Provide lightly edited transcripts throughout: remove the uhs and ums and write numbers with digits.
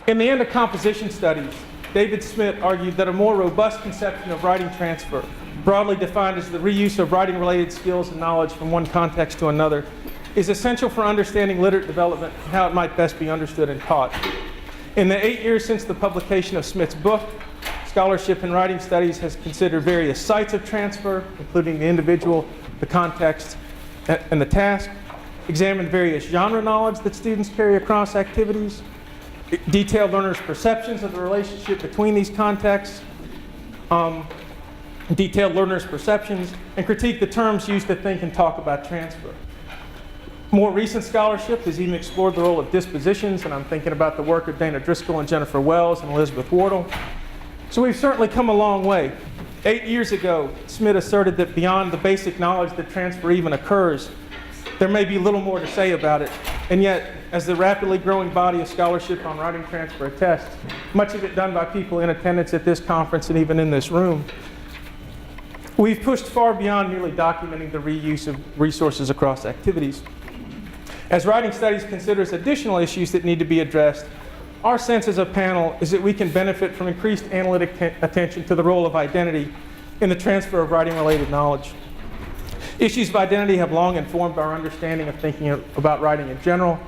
In the end of composition studies, David Smith argued that a more robust conception of writing transfer, broadly defined as the reuse of writing-related skills and knowledge from one context to another, is essential for understanding literate development and how it might best be understood and taught. In the 8 years since the publication of Smith's book, scholarship in writing studies has considered various sites of transfer, including the individual, the context, and the task, examined various genre knowledge that students carry across activities, detailed learners' perceptions of the relationship between these contexts, detailed learners' perceptions, and critique the terms used to think and talk about transfer. More recent scholarship has even explored the role of dispositions, and I'm thinking about the work of Dana Driscoll and Jennifer Wells and Elizabeth Wardle. So we've certainly come a long way. 8 years ago, Smith asserted that beyond the basic knowledge that transfer even occurs, there may be little more to say about it. And yet, as the rapidly growing body of scholarship on writing transfer attests, much of it done by people in attendance at this conference and even in this room, we've pushed far beyond merely documenting the reuse of resources across activities. As writing studies considers additional issues that need to be addressed, our sense as a panel is that we can benefit from increased analytic attention to the role of identity in the transfer of writing-related knowledge. Issues of identity have long informed our understanding of thinking about writing in general.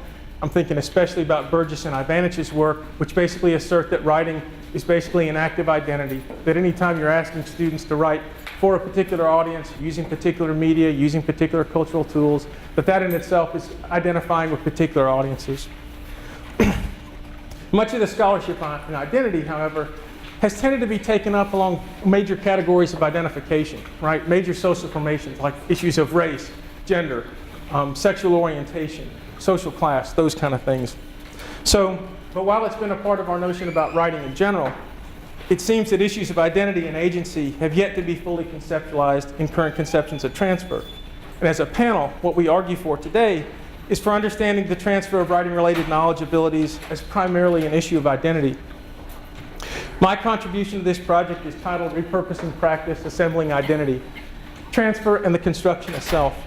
I'm thinking especially about Burgess and Ivanich's work, which basically assert that writing is basically an active identity, that anytime you're asking students to write for a particular audience, using particular media, using particular cultural tools, that in itself is identifying with particular audiences. Much of the scholarship on identity, however, has tended to be taken up along major categories of identification, right? Major social formations like issues of race, gender, sexual orientation, social class, those kind of things. But while it's been a part of our notion about writing in general, it seems that issues of identity and agency have yet to be fully conceptualized in current conceptions of transfer. And as a panel, what we argue for today is for understanding the transfer of writing-related knowledge abilities as primarily an issue of identity. My contribution to this project is titled Repurposing Practice, Assembling Identity, Transfer and the Construction of Self.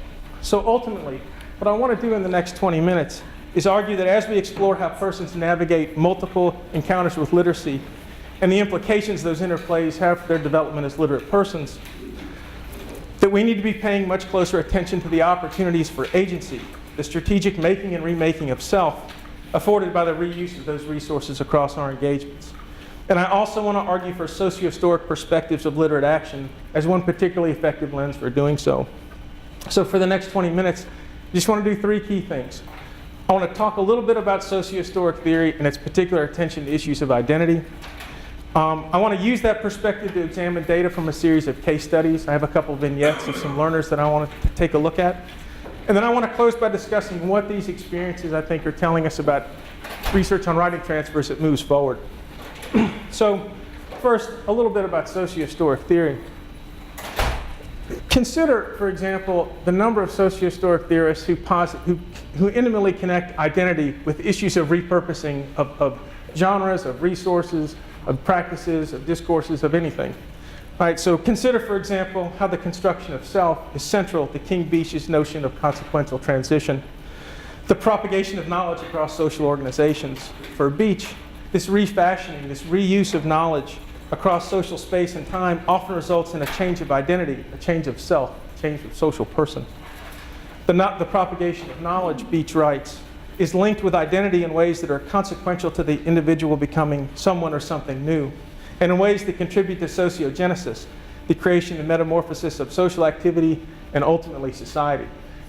So ultimately, what I want to do in the next 20 minutes is argue that as we explore how persons navigate multiple encounters with literacy and the implications those interplays have for their development as literate persons, that we need to be paying much closer attention to the opportunities for agency, the strategic making and remaking of self afforded by the reuse of those resources across our engagements. And I also want to argue for socio-historic perspectives of literate action as one particularly effective lens for doing so. So for the next 20 minutes, I just want to do three key things. I want to talk a little bit about socio-historic theory and its particular attention to issues of identity. I want to use that perspective to examine data from a series of case studies. I have a couple of vignettes of some learners that I want to take a look at. And then I want to close by discussing what these experiences, I think, are telling us about research on writing transfer as it moves forward. So first, a little bit about socio-historic theory. Consider, for example, the number of socio-historic theorists who intimately connect identity with issues of repurposing of genres, of resources, of practices, of discourses, of anything. All right, so consider, for example, how the construction of self is central to King Beach's notion of consequential transition. The propagation of knowledge across social organizations. For Beach, this refashioning, this reuse of knowledge across social space and time often results in a change of identity, a change of self, a change of social person. The propagation of knowledge, Beach writes, is linked with identity in ways that are consequential to the individual becoming someone or something new, and in ways that contribute to sociogenesis, the creation and metamorphosis of social activity and ultimately society.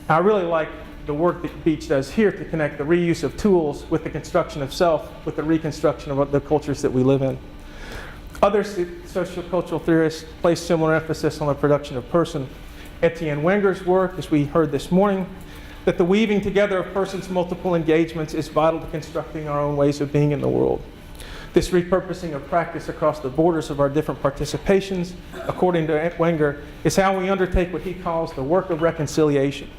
I really like the work that Beach does here to connect the reuse of tools with the construction of self, with the reconstruction of the cultures that we live in. Other sociocultural theorists place similar emphasis on the production of person. Etienne Wenger's work, as we heard this morning, that the weaving together of persons' multiple engagements is vital to constructing our own ways of being in the world. This repurposing of practice across the borders of our different participations, according to Wenger, is how we undertake what he calls the work of reconciliation.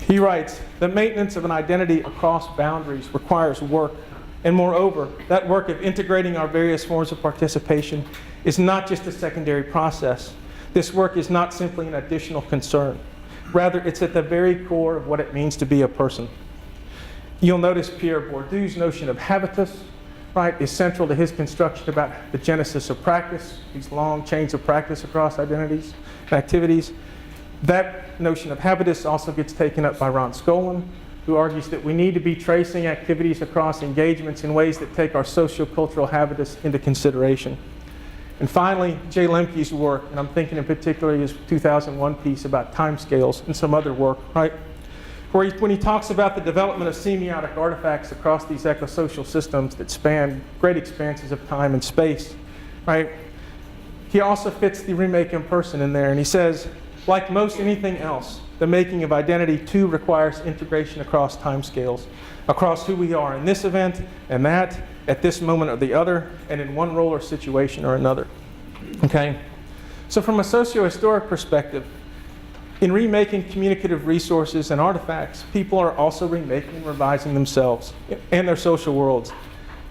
He writes, the maintenance of an identity across boundaries requires work, and moreover, that work of integrating our various forms of participation is not just a secondary process. This work is not simply an additional concern. Rather, it's at the very core of what it means to be a person. You'll notice Pierre Bourdieu's notion of habitus, right, is central to his construction about the genesis of practice, these long chains of practice across identities and activities. That notion of habitus also gets taken up by Ron Skolin, who argues that we need to be tracing activities across engagements in ways that take our sociocultural habitus into consideration. And finally, Jay Lemke's work, and I'm thinking in particular his 2001 piece about timescales and some other work, right? When he talks about the development of semiotic artifacts across these ecosocial systems that span great expanses of time and space, right? He also fits the remake in person in there, and he says, like most anything else, the making of identity too requires integration across timescales, across who we are in this event and that, at this moment or the other, and in one role or situation or another. Okay? So from a socio-historic perspective, in remaking communicative resources and artifacts, people are also remaking and revising themselves and their social worlds.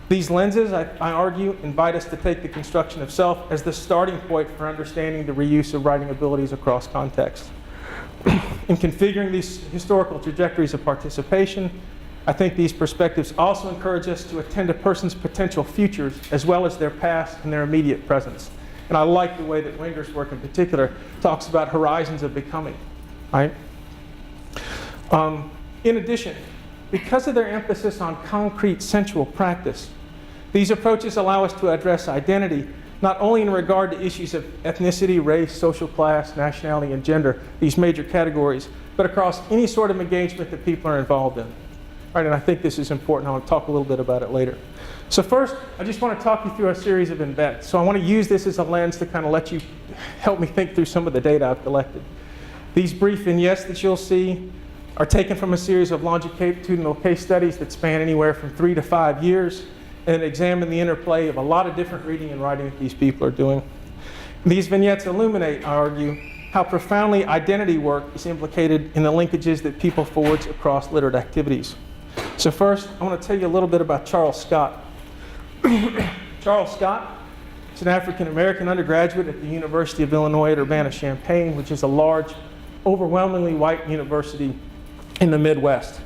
These lenses, I argue, invite us to take the construction of self as the starting point for understanding the reuse of writing abilities across contexts. In configuring these historical trajectories of participation, I think these perspectives also encourage us to attend a person's potential futures as well as their past and their immediate presence. And I like the way that Wenger's work in particular talks about horizons of becoming, right? In addition, because of their emphasis on concrete sensual practice, these approaches allow us to address identity not only in regard to issues of ethnicity, race, social class, nationality, and gender, these major categories, but across any sort of engagement that people are involved in. Right, and I think this is important. I'll talk a little bit about it later. So first, I just want to talk you through a series of events. So I want to use this as a lens to kind of let you help me think through some of the data I've collected. These brief vignettes that you'll see are taken from a series of longitudinal case studies that span anywhere from 3 to 5 years and examine the interplay of a lot of different reading and writing that these people are doing. These vignettes illuminate, I argue, how profoundly identity work is implicated in the linkages that people forge across literate activities. So first, I want to tell you a little bit about Charles Scott. Charles Scott is an African-American undergraduate at the University of Illinois at Urbana-Champaign, which is a large, overwhelmingly white university in the Midwest.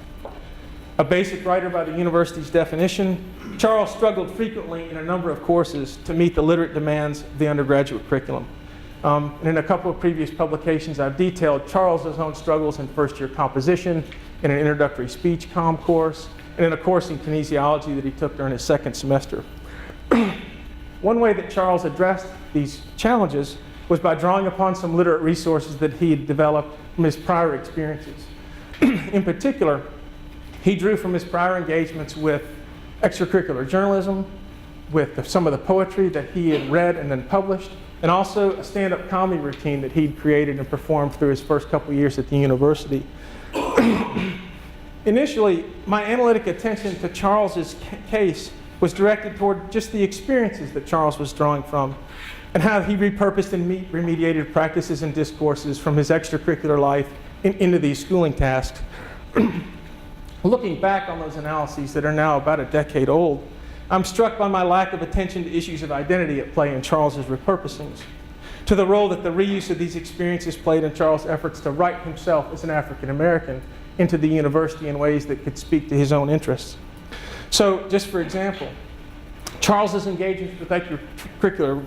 A basic writer by the university's definition, Charles struggled frequently in a number of courses to meet the literate demands of the undergraduate curriculum. And in a couple of previous publications, I've detailed Charles's own struggles in first-year composition, in an introductory speech comm course, and in a course in kinesiology that he took during his second semester. One way that Charles addressed these challenges was by drawing upon some literate resources that he had developed from his prior experiences. In particular, he drew from his prior engagements with extracurricular journalism, with some of the poetry that he had read and then published, and also a stand-up comedy routine that he'd created and performed through his first couple years at the university. Initially, my analytic attention to Charles's case was directed toward just the experiences that Charles was drawing from and how he repurposed and remediated practices and discourses from his extracurricular life into these schooling tasks. Looking back on those analyses that are now about a decade old, I'm struck by my lack of attention to issues of identity at play in Charles's repurposings, to the role that the reuse of these experiences played in Charles' efforts to write himself as an African American into the university in ways that could speak to his own interests. So, just for example, Charles's engagements with extracurricular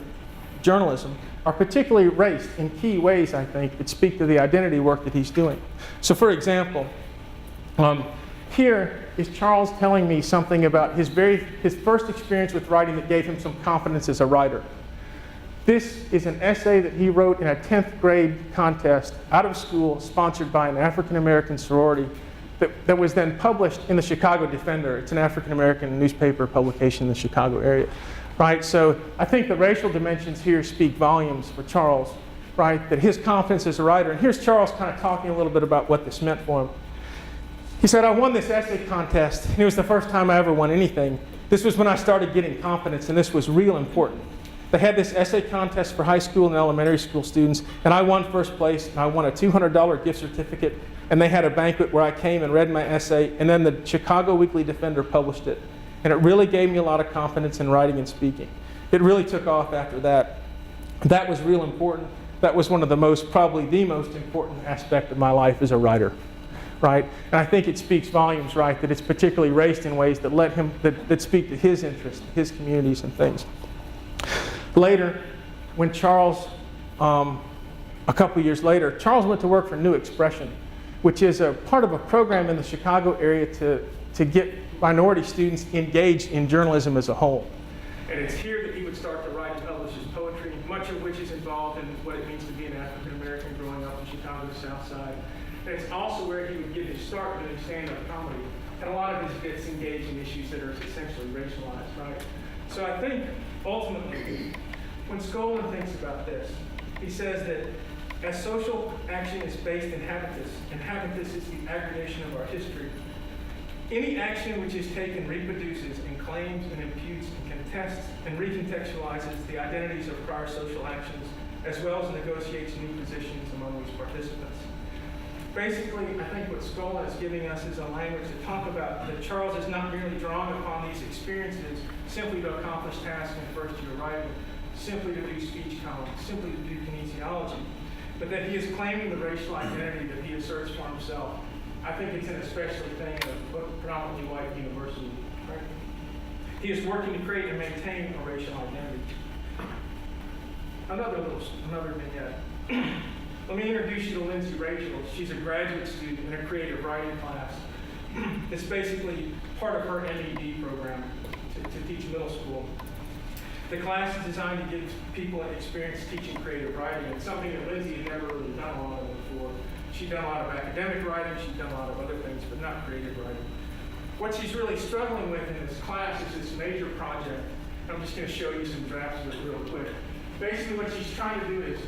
journalism are particularly raced in key ways, I think, that speak to the identity work that he's doing. So, for example, here is Charles telling me something about his first experience with writing that gave him some confidence as a writer. This is an essay that he wrote in a 10th grade contest out of school, sponsored by an African-American sorority that was then published in the Chicago Defender. It's an African-American newspaper publication in the Chicago area, right? So I think the racial dimensions here speak volumes for Charles, right? That his confidence as a writer, and here's Charles kind of talking a little bit about what this meant for him. He said, I won this essay contest, and it was the first time I ever won anything. This was when I started getting confidence, and this was real important. They had this essay contest for high school and elementary school students, and I won first place, and I won a $200 gift certificate, and they had a banquet where I came and read my essay, and then the Chicago Weekly Defender published it. And it really gave me a lot of confidence in writing and speaking. It really took off after that. That was real important. That was one of the most, probably the most important aspect of my life as a writer. right? And I think it speaks volumes, right, that it's particularly raced in ways that let him, that speak to his interests, his communities and things. Later, when Charles, a couple years later, Charles went to work for New Expression, which is a part of a program in the Chicago area to get minority students engaged in journalism as a whole. And it's here that he would start to write and publish his poetry, much of which is involved in what it means to be an African American growing up in Chicago's South Side. And it's also where he would get his start doing stand-up comedy. And a lot of his bits engage in issues that are essentially racialized, right? So I think, ultimately, when Skolin thinks about this, he says that as social action is based in habitus, and habitus is the aggregation of our history, any action which is taken reproduces and claims and imputes and contests and recontextualizes the identities of prior social actions, as well as negotiates new positions among these participants. Basically, I think what Skolin is giving us is a language to talk about that Charles is not merely drawing upon these experiences simply to accomplish tasks in first-year writing, simply to do speech columns, simply to do kinesiology, but that he is claiming the racial identity that he asserts for himself. I think it's an especially thing at a predominantly white university, right? He is working to create and maintain a racial identity. Another vignette. Let me introduce you to Lindsay Rachel. She's a graduate student in a creative writing class. It's basically part of her MED program to teach middle school. The class is designed to give people an experience teaching creative writing. It's something that Lindsay had never really done a lot of before. She'd done a lot of academic writing, she'd done a lot of other things, but not creative writing. What she's really struggling with in this class is this major project. I'm just going to show you some drafts of it real quick. Basically what she's trying to do is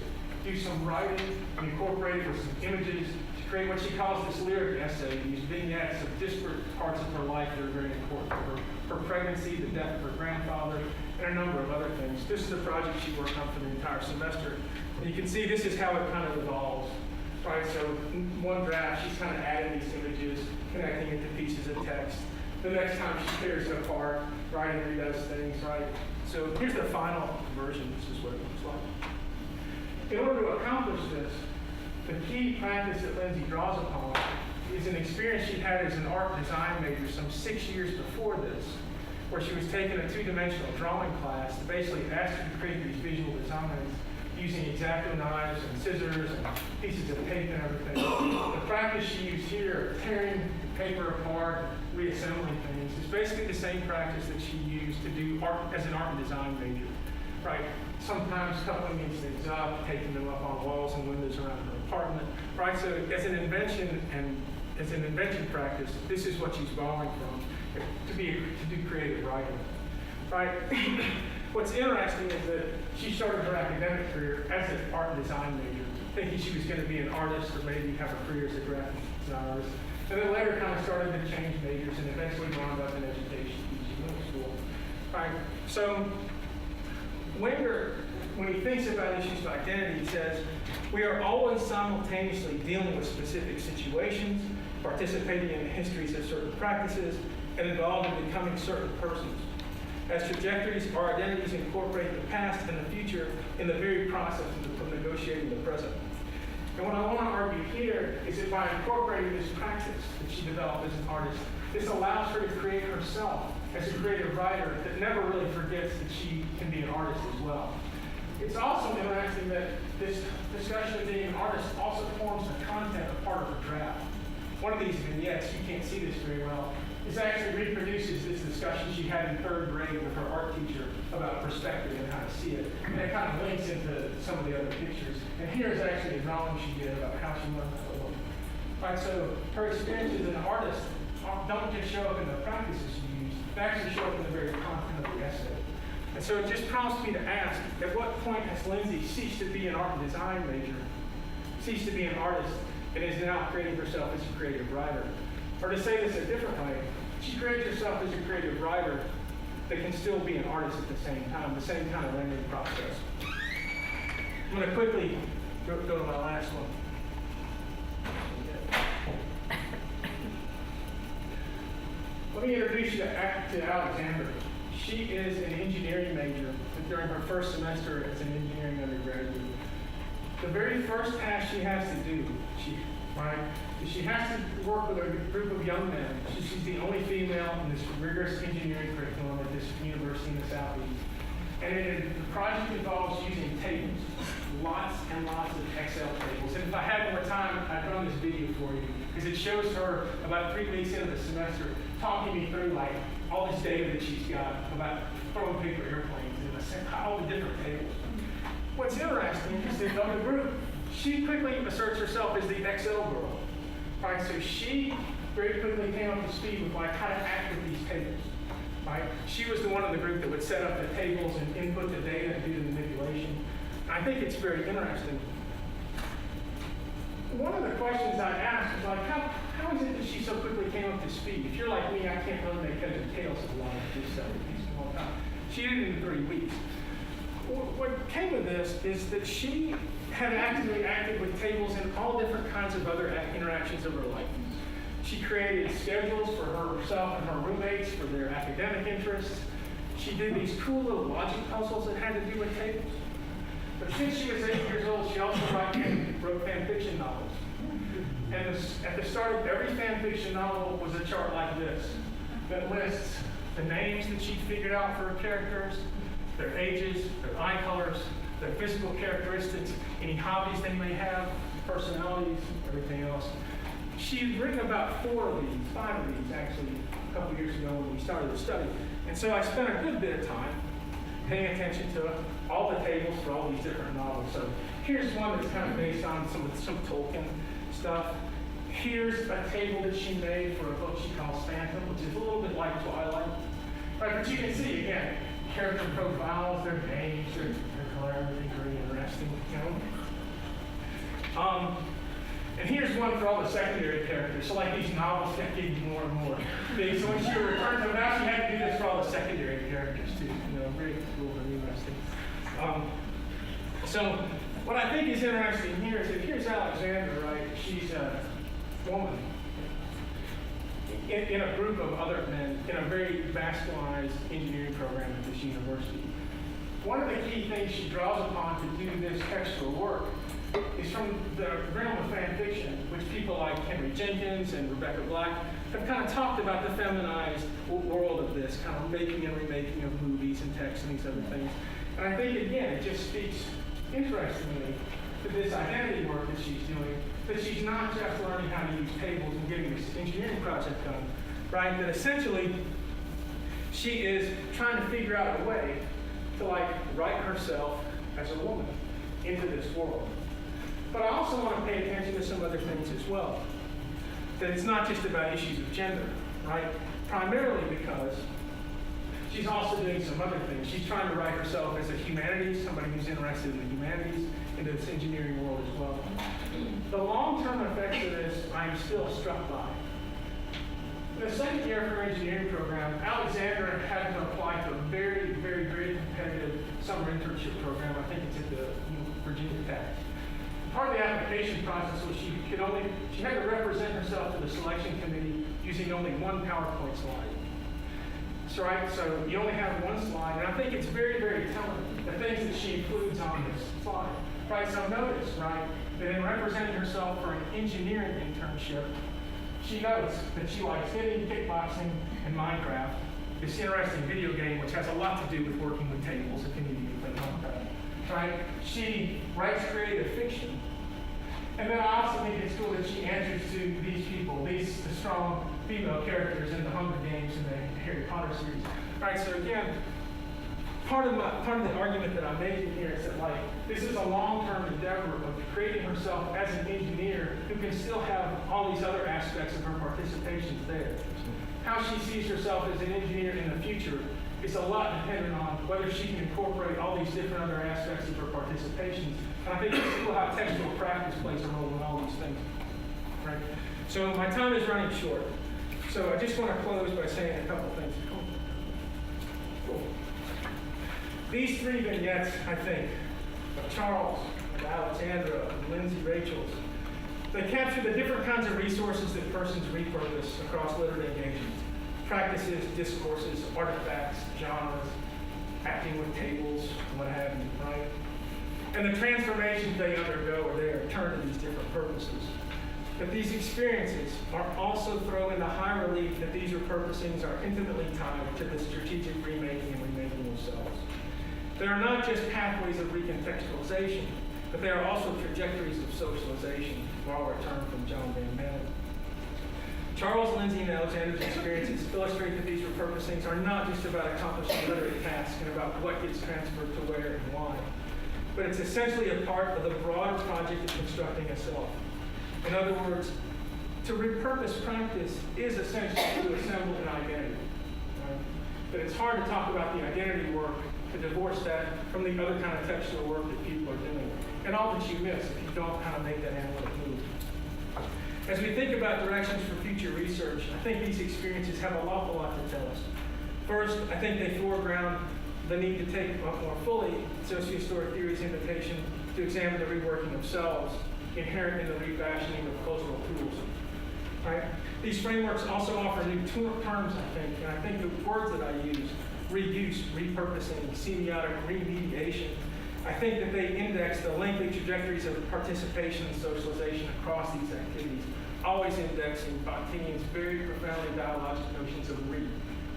do some writing and incorporate it with some images to create what she calls this lyric essay, these vignettes of disparate parts of her life that are very important to her. Her pregnancy, the death of her grandfather, and a number of other things. This is a project she worked on for the entire semester. And you can see this is how it kind of evolves. Right, so in one draft, she's kind of adding these images, connecting it to pieces of text. The next time she tears it apart, right, and redoes things, right? So here's the final version. This is what it looks like. In order to accomplish this, the key practice that Lindsay draws upon is an experience she had as an art design major some 6 years before this, where she was taking a two-dimensional drawing class that basically asked her to create these visual designs using X-Acto knives and scissors and pieces of tape and everything. The practice she used here, tearing paper apart, reassembling things, is basically the same practice that she used to do art as an art and design major, right? Sometimes coupling these things up, taking them up on walls and windows around her apartment, right? So as an invention practice, this is what she's borrowing from to do creative writing, right? What's interesting is that she started her academic career as an art and design major, thinking she was going to be an artist or maybe have a career as a graphic design artist. And then later kind of started to change majors and eventually wound up in education, teaching middle school. Right? So Wenger, when he thinks about issues of identity, he says, we are always simultaneously dealing with specific situations, participating in the histories of certain practices, and involved in becoming certain persons. As trajectories, our identities incorporate the past and the future in the very process of negotiating the present. And what I want to argue here is that by incorporating this practice that she developed as an artist, this allows her to create herself as a creative writer that never really forgets that she can be an artist as well. It's also interesting that this discussion of being an artist also forms the content of part of her draft. One of these vignettes, you can't see this very well, this actually reproduces this discussion she had in third grade with her art teacher about perspective and how to see it. And it kind of links into some of the other pictures. And here's actually a drawing she did about how she learned how to look. Right, so her experience as an artist don't just show up in the practices she used, they actually show up in the very content of the essay. And so it just prompts me to ask, at what point has Lindsay ceased to be an art and design major, ceased to be an artist, and is now creating herself as a creative writer? Or to say this a different way, she creates herself as a creative writer that can still be an artist at the same time, the same kind of learning process. I'm going to quickly go to my last one. Let me introduce you to Alexandra. She is an engineering major during her first semester as an engineering undergraduate. The very first task she has to do, right? She has to work with a group of young men. She's the only female in this rigorous engineering curriculum at this university in the Southeast. And the project involves using tables, lots and lots of Excel tables. And if I had more time, I'd run this video for you, because it shows her about 3 weeks into the semester talking me through like all this data that she's got about throwing paper airplanes and all the different tables. What's interesting is that of the group, she quickly asserts herself as the Excel girl. Right? So she very quickly came up to speed with like how to act with these tables. Right? She was the one in the group that would set up the tables and input the data and do the manipulation. I think it's very interesting. One of the questions I asked was like, how is it that she so quickly came up to speed? If you're like me, I can't really make heads or tails of a lot of this stuff. It takes a long time. She did it in 3 weeks. What came of this is that she had actively acted with tables and all different kinds of other interactions of her life. She created schedules for herself and her roommates for their academic interests. She did these cool little logic puzzles that had to do with tables. But since she was 8 years old, she also wrote fan fiction novels. And at the start of every fan fiction novel was a chart like this that lists the names that she figured out for her characters, their ages, their eye colors, their physical characteristics, any hobbies they may have, personalities, everything else. She'd written about 5 of these actually, a couple years ago when we started the study. And so I spent a good bit of time paying attention to all the tables for all these different novels. So here's one that's kind of based on some Tolkien stuff. Here's a table that she made for a book she calls Phantom, which is a little bit like Twilight. Right, but you can see, again, character profiles, their names, their color, everything very interesting, you know. And here's one for all the secondary characters. So like these novels kept getting more and more big. So when she returned to them, now she had to do this for all the secondary characters too. You know, very cool and interesting. So what I think is interesting here is that here's Alexandra, right? She's a woman in a group of other men in a very masculinized engineering program at this university. One of the key things she draws upon to do this textual work is from the realm of fan fiction, which people like Henry Jenkins and Rebecca Black have kind of talked about the feminized world of this, kind of making and remaking of movies and text and these other things. And I think, again, it just speaks interestingly to this identity work that she's doing, that she's not just learning how to use tables and getting this engineering project done, right? That essentially she is trying to figure out a way to like write herself as a woman into this world. But I also want to pay attention to some other things as well. That it's not just about issues of gender, right? Primarily because she's also doing some other things. She's trying to write herself as a humanities, somebody who's interested in the humanities, into this engineering world as well. The long-term effects of this, I'm still struck by. In the second year of her engineering program, Alexandra had to apply to a very, very, very competitive summer internship program. I think it's at the Virginia Tech. Part of the application process was she had to represent herself to the selection committee using only one PowerPoint slide. So you only have one slide, and I think it's very, very telling the things that she includes on this slide. Right, so notice, right, that in representing herself for an engineering internship, she notes that she likes hitting, kickboxing, and Minecraft, this interesting video game which has a lot to do with working with tables, if any of you play Minecraft. Right? She writes creative fiction. And then I also think it's cool that she answers to these people, the strong female characters in the Hunger Games and the Harry Potter series. Right, so again, part of the argument that I'm making here is that like this is a long-term endeavor of creating herself as an engineer who can still have all these other aspects of her participations there. How she sees herself as an engineer in the future is a lot dependent on whether she can incorporate all these different other aspects of her participations. And I think it's cool how textual practice plays a role in all these things. Right? So my time is running short. So I just want to close by saying a couple things. Cool. These 3 vignettes, I think, of Charles, of Alexandra, of Lindsay Rachel's, they capture the different kinds of resources that persons repurpose across literary engagement. Practices, discourses, artifacts, genres, acting with tables, what have you, right? And the transformations they undergo or they are turned to these different purposes. But these experiences are also throw into high relief that these repurposings are intimately tied to the strategic remaking and remaking of selves. They are not just pathways of recontextualization, but they are also trajectories of socialization, to borrow a term from John Van Manen. Charles, Lindsay, and Alexander's experiences illustrate that these repurposings are not just about accomplishing literary tasks and about what gets transferred to where and why, but it's essentially a part of the broader project of constructing a self. In other words, to repurpose practice is essentially to assemble an identity. Right? But it's hard to talk about the identity work to divorce that from the other kind of textual work that people are doing. And all that you miss if you don't kind of make that analytic move. As we think about directions for future research, I think these experiences have an awful lot to tell us. First, I think they foreground the need to take more fully socio-historic theory's invitation to examine the reworking of selves inherent in the refashioning of cultural tools. Right? These frameworks also offer new terms, I think, and I think the words that I use, reuse, repurposing, semiotic, remediation, I think that they index the lengthy trajectories of participation and socialization across these activities, always indexing Bakhtinian's very profoundly dialogic notions of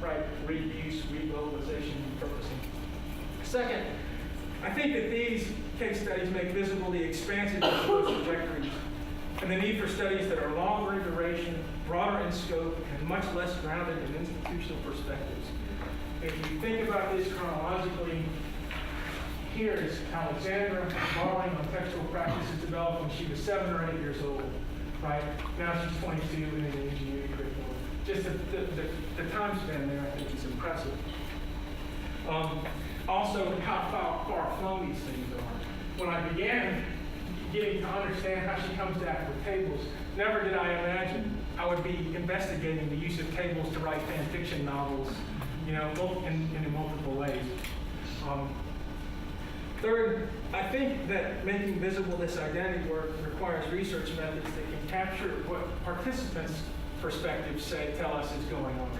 right? Reuse, reglobalization, repurposing. Second, I think that these case studies make visible the expansiveness of those trajectories and the need for studies that are longer in duration, broader in scope, and much less grounded in institutional perspectives. If you think about this chronologically, here is Alexandra borrowing on textual practices developed when she was 7 or 8 years old, right? Now she's 22 in an engineering curriculum. Just the time span there, I think, is impressive. Also, how far flung these things are. When I began getting to understand how she comes to act with tables, never did I imagine I would be investigating the use of tables to write fan fiction novels, you know, in multiple ways. Third, I think that making visible this identity work requires research methods that can capture what participants' perspectives tell us is going on.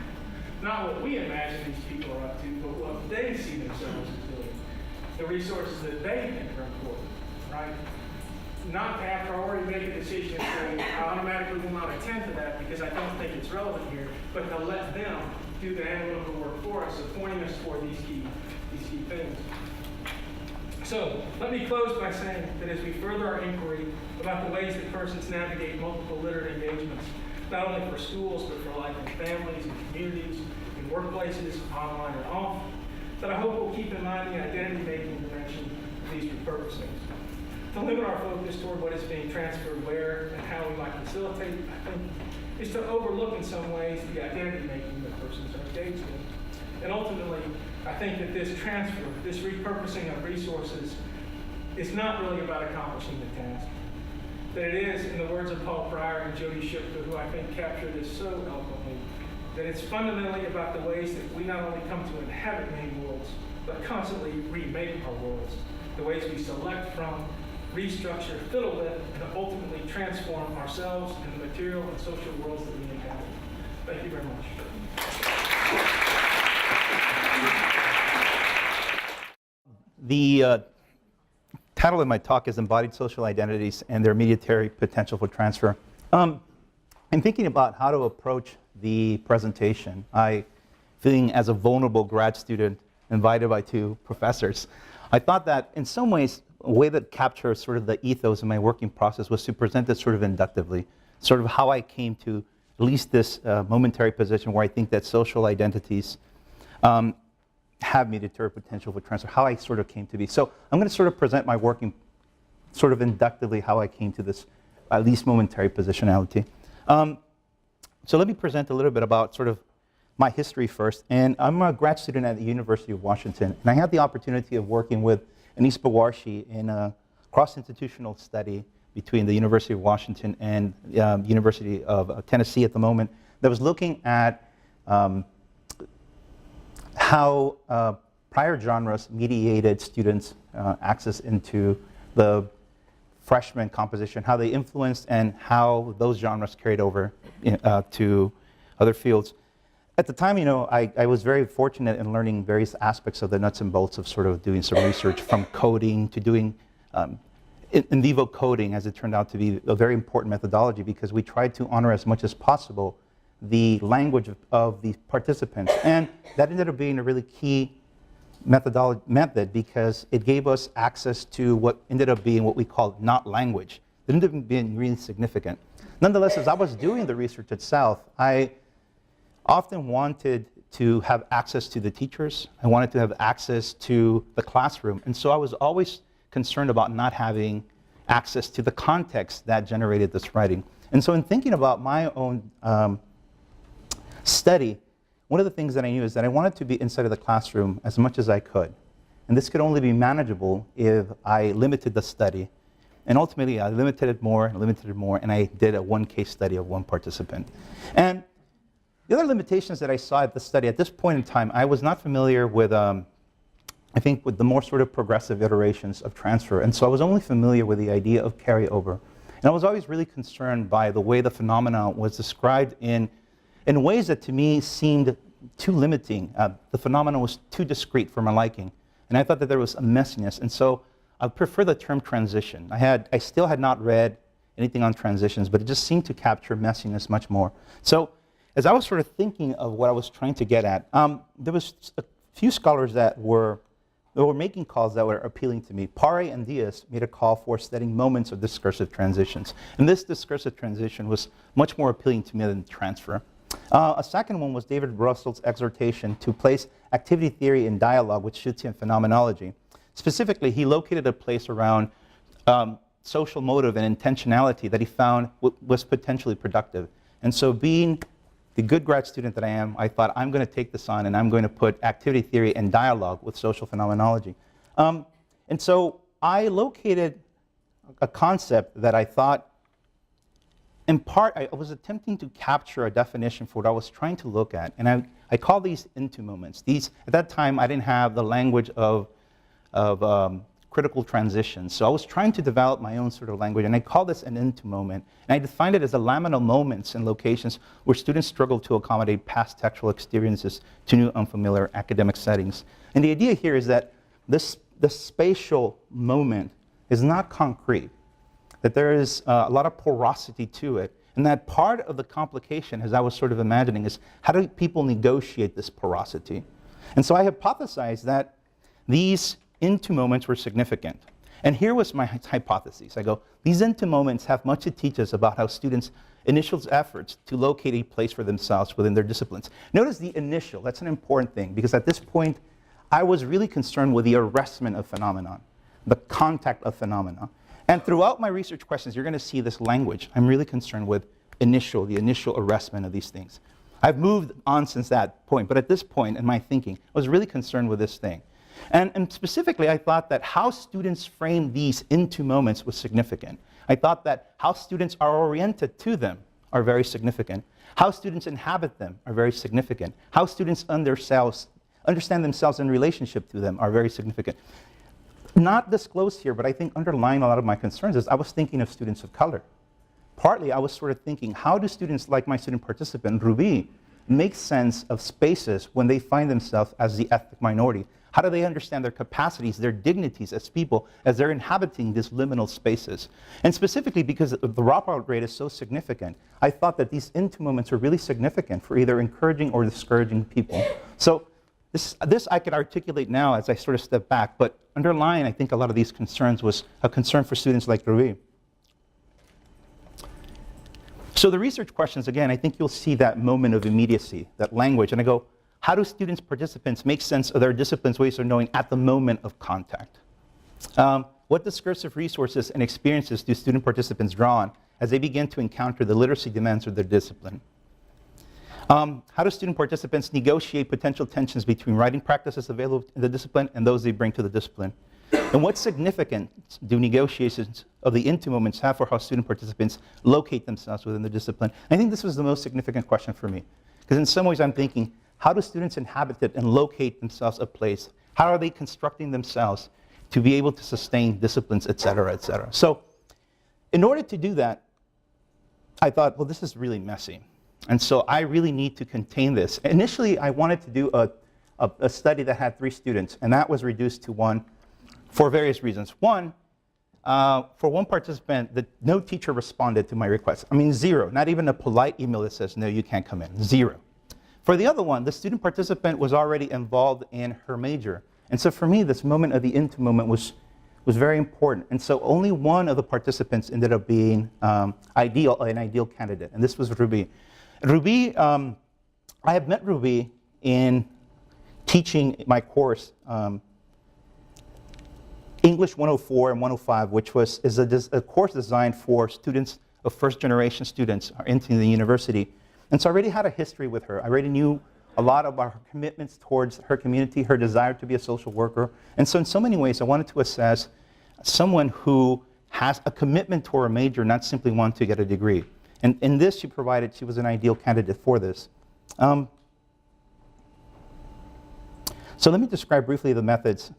Not what we imagine these people are up to, but what they see themselves as doing. The resources that they think are important, right? Not to have to already make a decision and say, I automatically will not attend to that because I don't think it's relevant here, but to let them do the analytical work for us of pointing us toward these key things. So, let me close by saying that as we further our inquiry about the ways that persons navigate multiple literate engagements, not only for schools, but for life in families and communities, in workplaces, online and off, that I hope we'll keep in mind the identity-making dimension of these repurposings. To limit our focus toward what is being transferred where and how we might facilitate, I think, is to overlook in some ways the identity-making that persons are engaged in. And ultimately, I think that this transfer, this repurposing of resources, is not really about accomplishing the task. That it is, in the words of Paul Pryor and Jody Shipka, who I think capture this so eloquently, that it's fundamentally about the ways that we not only come to inhabit many worlds, but constantly remake our worlds. The ways we select from, restructure, fiddle with, and ultimately transform ourselves and the material and social worlds that we inhabit. Thank you very much. The title of my talk is Embodied Social Identities and Their Mediatory Potential for Transfer. In thinking about how to approach the presentation, feeling as a vulnerable grad student invited by 2 professors, I thought that in some ways, a way that captures sort of the ethos of my working process was to present it sort of inductively, sort of how I came to at least this momentary position where I think that social identities have mediatory potential for transfer, how I sort of came to be. So I'm going to sort of present my working sort of inductively how I came to this at least momentary positionality. So let me present a little bit about sort of my history first. And I'm a grad student at the University of Washington, and I had the opportunity of working with Anis Bawarshi in a cross-institutional study between the University of Washington and University of Tennessee at the moment that was looking at how prior genres mediated students' access into the freshman composition, how they influenced and how those genres carried over to other fields. At the time, you know, I was very fortunate in learning various aspects of the nuts and bolts of sort of doing some research, from coding to doing in vivo coding, as it turned out to be a very important methodology, because we tried to honor as much as possible the language of the participants. And that ended up being a really key method, because it gave us access to what ended up being what we call not language. It ended up being really significant. Nonetheless, as I was doing the research itself, I often wanted to have access to the teachers. I wanted to have access to the classroom. And so I was always concerned about not having access to the context that generated this writing. And so in thinking about my own study, one of the things that I knew is that I wanted to be inside of the classroom as much as I could. And this could only be manageable if I limited the study. And ultimately, I limited it more, and I did a one case study of one participant. And the other limitations that I saw at the study, at this point in time, I was not familiar with, I think, with the more sort of progressive iterations of transfer. And so I was only familiar with the idea of carryover. And I was always really concerned by the way the phenomenon was described in ways that to me seemed too limiting. The phenomenon was too discrete for my liking. And I thought that there was a messiness. And so I prefer the term transition. I still had not read anything on transitions, but it just seemed to capture messiness much more. So as I was sort of thinking of what I was trying to get at, there was a few scholars that were making calls that were appealing to me. Pare and Diaz made a call for studying moments of discursive transitions. And this discursive transition was much more appealing to me than transfer. A second one was David Russell's exhortation to place activity theory in dialogue with Socio and Phenomenology. Specifically, he located a place around social motive and intentionality that he found was potentially productive. And so being the good grad student that I am, I thought I'm going to take this on and I'm going to put activity theory in dialogue with social phenomenology. And so I located a concept that I thought, in part, I was attempting to capture a definition for what I was trying to look at. And I call these into moments. These, at that time, I didn't have the language of critical transitions. So I was trying to develop my own sort of language, and I call this an into moment. And I defined it as the liminal moments in locations where students struggle to accommodate past textual experiences to new unfamiliar academic settings. And the idea here is that the spatial moment is not concrete, that there is a lot of porosity to it, and that part of the complication, as I was sort of imagining, is how do people negotiate this porosity? And so I hypothesized that these into moments were significant. And here was my hypothesis. I go, these into moments have much to teach us about how students' initial efforts to locate a place for themselves within their disciplines. Notice the initial, that's an important thing, because at this point, I was really concerned with the arrestment of phenomenon, the contact of phenomena. And throughout my research questions, you're going to see this language. I'm really concerned with the initial arrestment of these things. I've moved on since that point, but at this point in my thinking, I was really concerned with this thing. And specifically, I thought that how students frame these into moments was significant. I thought that how students are oriented to them are very significant. How students inhabit them are very significant. How students understand themselves in relationship to them are very significant. Not disclosed here, but I think underlying a lot of my concerns is I was thinking of students of color. Partly, I was sort of thinking, how do students like my student participant, Ruby, make sense of spaces when they find themselves as the ethnic minority? How do they understand their capacities, their dignities as people, as they're inhabiting these liminal spaces? And specifically because the dropout rate is so significant, I thought that these into moments are really significant for either encouraging or discouraging people. So this I could articulate now as I sort of step back, but underlying, I think, a lot of these concerns was a concern for students like Ruby. So the research questions, again, I think you'll see that moment of immediacy, that language, and I go, how do students, participants, make sense of their discipline's ways of knowing at the moment of contact? What discursive resources and experiences do student participants draw on as they begin to encounter the literacy demands of their discipline? How do student participants negotiate potential tensions between writing practices available in the discipline and those they bring to the discipline? And what significance do negotiations of the into moments have for how student participants locate themselves within the discipline? I think this was the most significant question for me, because in some ways I'm thinking, how do students inhabit it and locate themselves a place? How are they constructing themselves to be able to sustain disciplines, et cetera, et cetera? So in order to do that, I thought, well, this is really messy. And so I really need to contain this. Initially, I wanted to do a study that had 3 students, and that was reduced to 1 for various reasons. One, for one participant, no teacher responded to my request. I mean, zero. Not even a polite email that says, no, you can't come in. Zero. For the other one, the student participant was already involved in her major. And so for me, this moment of the into moment was very important. And so only one of the participants ended up being an ideal candidate, and this was Ruby. Ruby, I have met Ruby in teaching my course, English 104 and 105, which is a course designed for students of first-generation students entering the university. And so I already had a history with her. I already knew a lot about her commitments towards her community, her desire to be a social worker. And so in so many ways, I wanted to assess someone who has a commitment to her major, not simply want to get a degree. And in this, she was an ideal candidate for this. So let me describe briefly the methods.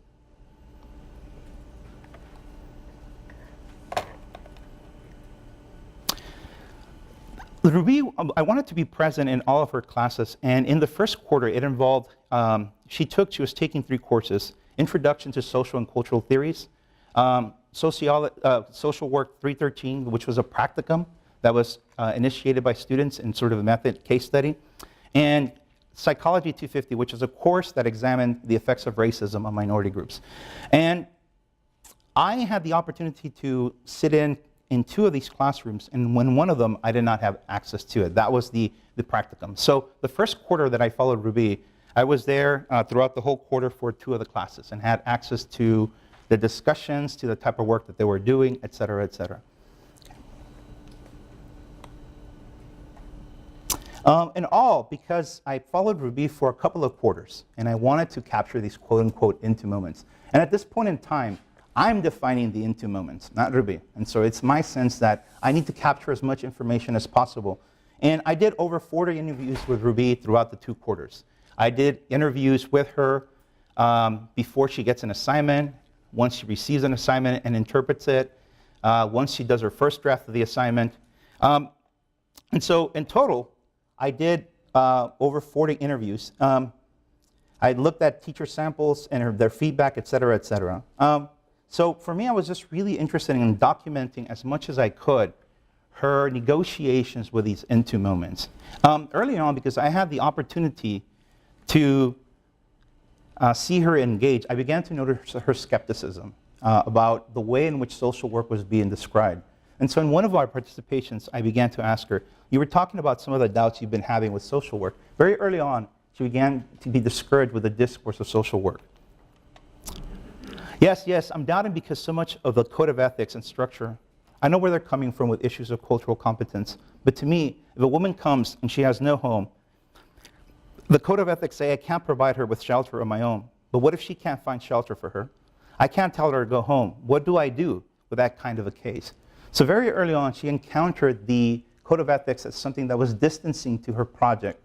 Ruby, I wanted to be present in all of her classes, and in the first quarter, it involved, she was taking 3 courses: Introduction to Social and Cultural Theories, Social Work 313, which was a practicum that was initiated by students in sort of a method case study, and Psychology 250, which is a course that examined the effects of racism on minority groups. And I had the opportunity to sit in 2 of these classrooms, and when one of them, I did not have access to it. That was the practicum. So the first quarter that I followed Ruby, I was there throughout the whole quarter for 2 of the classes and had access to the discussions, to the type of work that they were doing, et cetera, et cetera. In all, because I followed Ruby for a couple of quarters, and I wanted to capture these quote-unquote into moments. And at this point in time, I'm defining the into moments, not Ruby. And so it's my sense that I need to capture as much information as possible. And I did over 40 interviews with Ruby throughout the 2 quarters. I did interviews with her before she gets an assignment, once she receives an assignment and interprets it, once she does her first draft of the assignment. And so in total, I did over 40 interviews. I looked at teacher samples and their feedback, et cetera, et cetera. So for me, I was just really interested in documenting as much as I could her negotiations with these into moments. Early on, because I had the opportunity to see her engage, I began to notice her skepticism about the way in which social work was being described. And so in one of our participations, I began to ask her, you were talking about some of the doubts you've been having with social work. Very early on, she began to be discouraged with the discourse of social work. Yes, I'm doubting because so much of the code of ethics and structure, I know where they're coming from with issues of cultural competence, but to me, if a woman comes and she has no home, the code of ethics say I can't provide her with shelter of my own, but what if she can't find shelter for her? I can't tell her to go home. What do I do with that kind of a case? So very early on, she encountered the code of ethics as something that was distancing to her project,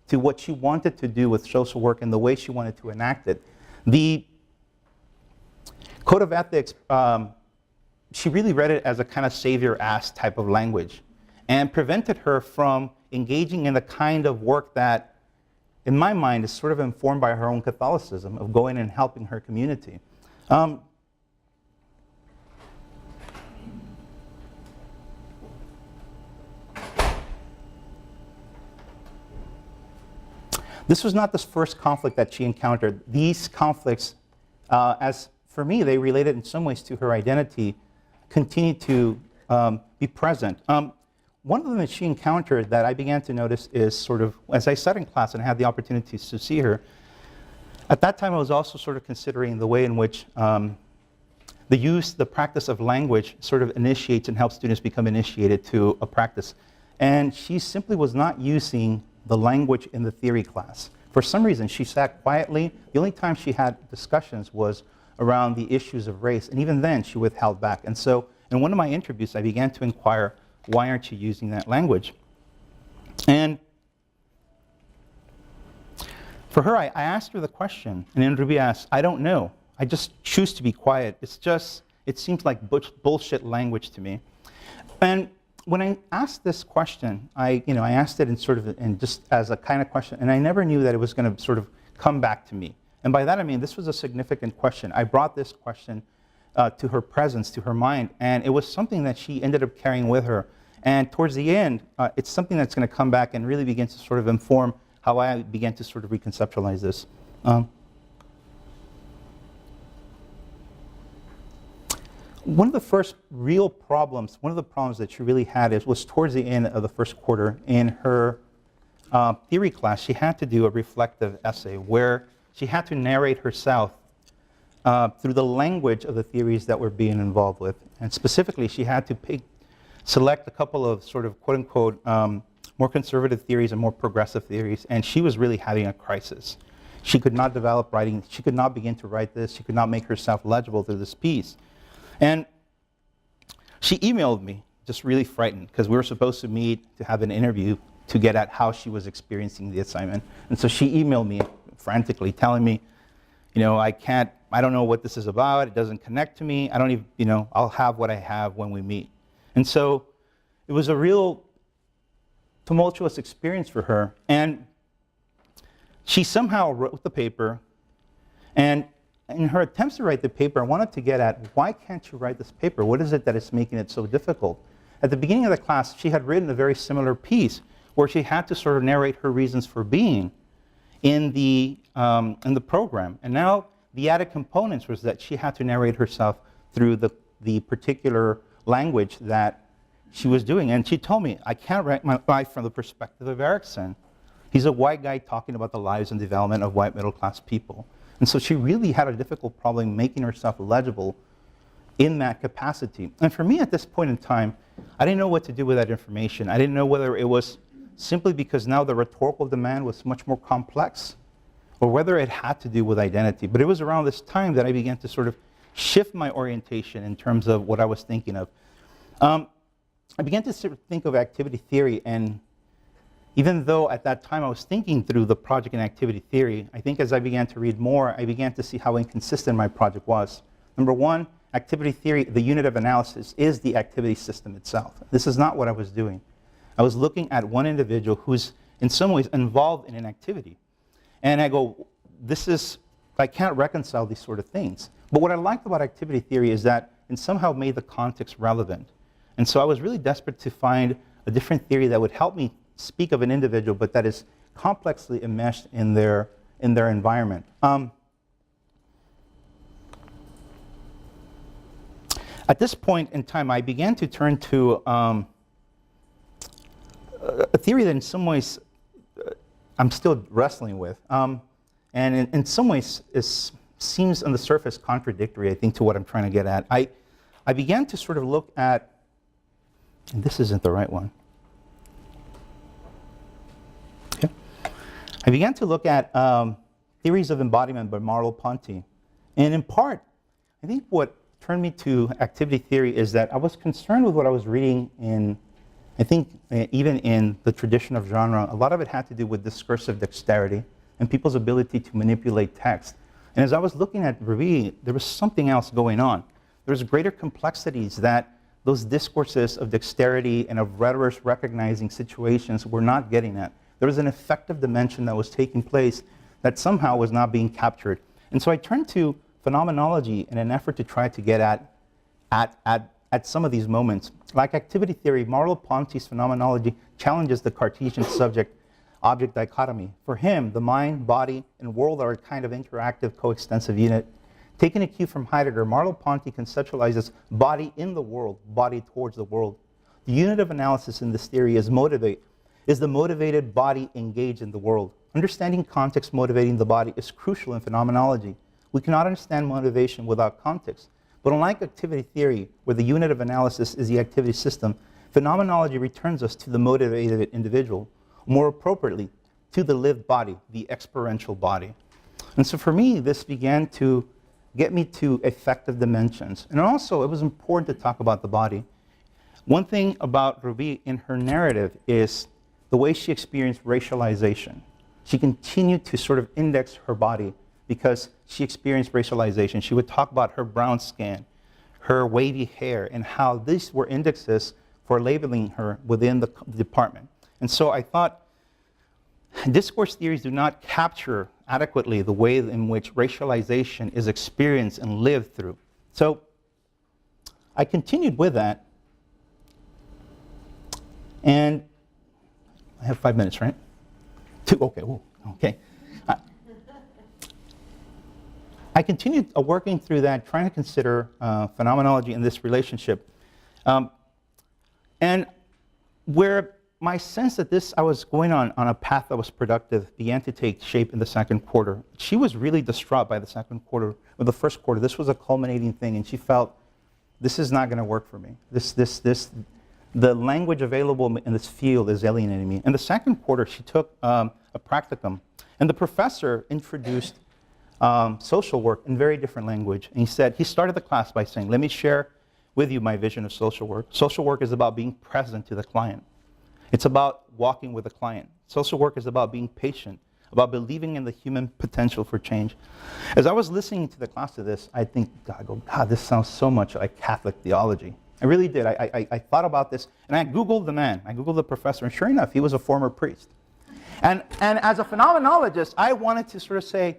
to what she wanted to do with social work and the way she wanted to enact it. The code of ethics, she really read it as a kind of savior-ass type of language and prevented her from engaging in the kind of work that, in my mind, is sort of informed by her own Catholicism of going and helping her community. This was not the first conflict that she encountered. These conflicts, as for me, they related in some ways to her identity, continue to be present. One of them that she encountered that I began to notice is sort of, as I sat in class and had the opportunity to see her, at that time I was also sort of considering the way in which the practice of language sort of initiates and helps students become initiated to a practice. And she simply was not using the language in the theory class. For some reason, she sat quietly. The only time she had discussions was around the issues of race, and even then she withheld back. And so in one of my interviews, I began to inquire, why aren't you using that language? And for her, I asked her the question, and then Ruby asked, I don't know. I just choose to be quiet. It seems like bullshit language to me. And when I asked this question, I asked it in just as a kind of question, and I never knew that it was going to sort of come back to me. And by that I mean this was a significant question. I brought this question to her presence, to her mind, and it was something that she ended up carrying with her. And towards the end, it's something that's going to come back and really begin to sort of inform how I began to sort of reconceptualize this. One of the first real problems, one of the problems that she really had was towards the end of the first quarter in her theory class. She had to do a reflective essay where she had to narrate herself through the language of the theories that we're being involved with. And specifically, she had to select a couple of sort of quote-unquote more conservative theories and more progressive theories, and she was really having a crisis. She could not develop writing, she could not begin to write this, she could not make herself legible through this piece. And she emailed me, just really frightened, because we were supposed to meet to have an interview to get at how she was experiencing the assignment. And so she emailed me frantically, telling me, you know, I don't know what this is about, it doesn't connect to me, I don't even, you know, I'll have what I have when we meet. And so it was a real tumultuous experience for her. And she somehow wrote the paper, and in her attempts to write the paper, I wanted to get at, why can't you write this paper? What is it that is making it so difficult? At the beginning of the class, she had written a very similar piece where she had to sort of narrate her reasons for being in the program. And now the added components was that she had to narrate herself through the particular language that she was doing. And she told me, I can't write my life from the perspective of Erickson. He's a white guy talking about the lives and development of white middle-class people. And so she really had a difficult problem making herself legible in that capacity. And for me at this point in time, I didn't know what to do with that information. I didn't know whether it was simply because now the rhetorical demand was much more complex, or whether it had to do with identity. But it was around this time that I began to sort of shift my orientation in terms of what I was thinking of. I began to sort of think of activity theory, and even though at that time I was thinking through the project and activity theory, I think as I began to read more, I began to see how inconsistent my project was. Number one, activity theory, the unit of analysis, is the activity system itself. This is not what I was doing. I was looking at one individual who's in some ways involved in an activity. And I go, I can't reconcile these sort of things. But what I liked about activity theory is that it somehow made the context relevant. And so I was really desperate to find a different theory that would help me speak of an individual, but that is complexly enmeshed in their environment. At this point in time, I began to turn to a theory that in some ways I'm still wrestling with. And in some ways seems on the surface contradictory, I think, to what I'm trying to get at. I began to sort of look at, and this isn't the right one. Okay. I began to look at theories of embodiment by Merleau-Ponty. And in part, I think what turned me to activity theory is that I was concerned with what I was reading in, I think, even in the tradition of genre. A lot of it had to do with discursive dexterity and people's ability to manipulate text. And as I was looking at Roozen, there was something else going on. There was greater complexities that those discourses of dexterity and of rhetorics recognizing situations were not getting at. There was an effective dimension that was taking place that somehow was not being captured. And so I turned to phenomenology in an effort to try to get at some of these moments. Like activity theory, Merleau-Ponty's phenomenology challenges the Cartesian subject-object dichotomy. For him, the mind, body, and world are a kind of interactive, coextensive unit. Taking a cue from Heidegger, Merleau-Ponty conceptualizes body in the world, body towards the world. The unit of analysis in this theory is the motivated body engaged in the world. Understanding context motivating the body is crucial in phenomenology. We cannot understand motivation without context. But unlike activity theory, where the unit of analysis is the activity system, phenomenology returns us to the motivated individual, more appropriately, to the lived body, the experiential body. And so for me, this began to get me to effective dimensions. And also, it was important to talk about the body. One thing about Roozen in her narrative is the way she experienced racialization. She continued to sort of index her body because she experienced racialization. She would talk about her brown skin, her wavy hair, and how these were indexes for labeling her within the department. And so I thought, discourse theories do not capture adequately the way in which racialization is experienced and lived through. So I continued with that, and I have 5 minutes, right? 2, okay, ooh, okay. I continued working through that, trying to consider phenomenology in this relationship. And where my sense that I was going on a path that was productive began to take shape in the second quarter. She was really distraught by the second quarter, or the first quarter. This was a culminating thing, and she felt, this is not going to work for me. The language available in this field is alienating me. In the second quarter, she took a practicum, and the professor introduced social work in very different language. And he started the class by saying, let me share with you my vision of social work. Social work is about being present to the client. It's about walking with the client. Social work is about being patient, about believing in the human potential for change. As I was listening to the class of this, I think, God, this sounds so much like Catholic theology. I really did. I thought about this, and I Googled the man. I Googled the professor, and sure enough, he was a former priest. And as a phenomenologist, I wanted to sort of say,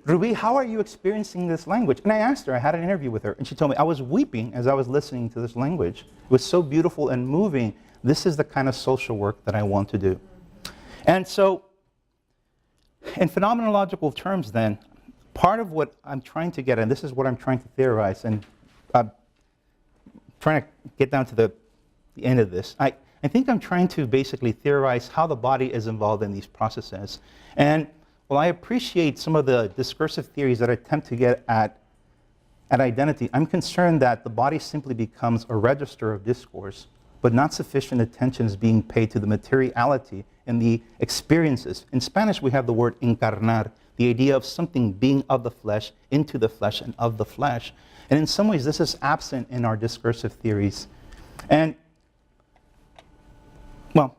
Ruby, how are you experiencing this language? And I asked her, I had an interview with her, and she told me, I was weeping as I was listening to this language. It was so beautiful and moving. This is the kind of social work that I want to do. And so, in phenomenological terms then, part of what I'm trying to get, and this is what I'm trying to theorize, and I'm trying to get down to the end of this, I think I'm trying to basically theorize how the body is involved in these processes. And while I appreciate some of the discursive theories that attempt to get at identity, I'm concerned that the body simply becomes a register of discourse, but not sufficient attention is being paid to the materiality and the experiences. In Spanish, we have the word encarnar, the idea of something being of the flesh, into the flesh, and of the flesh. And in some ways, this is absent in our discursive theories. And, well,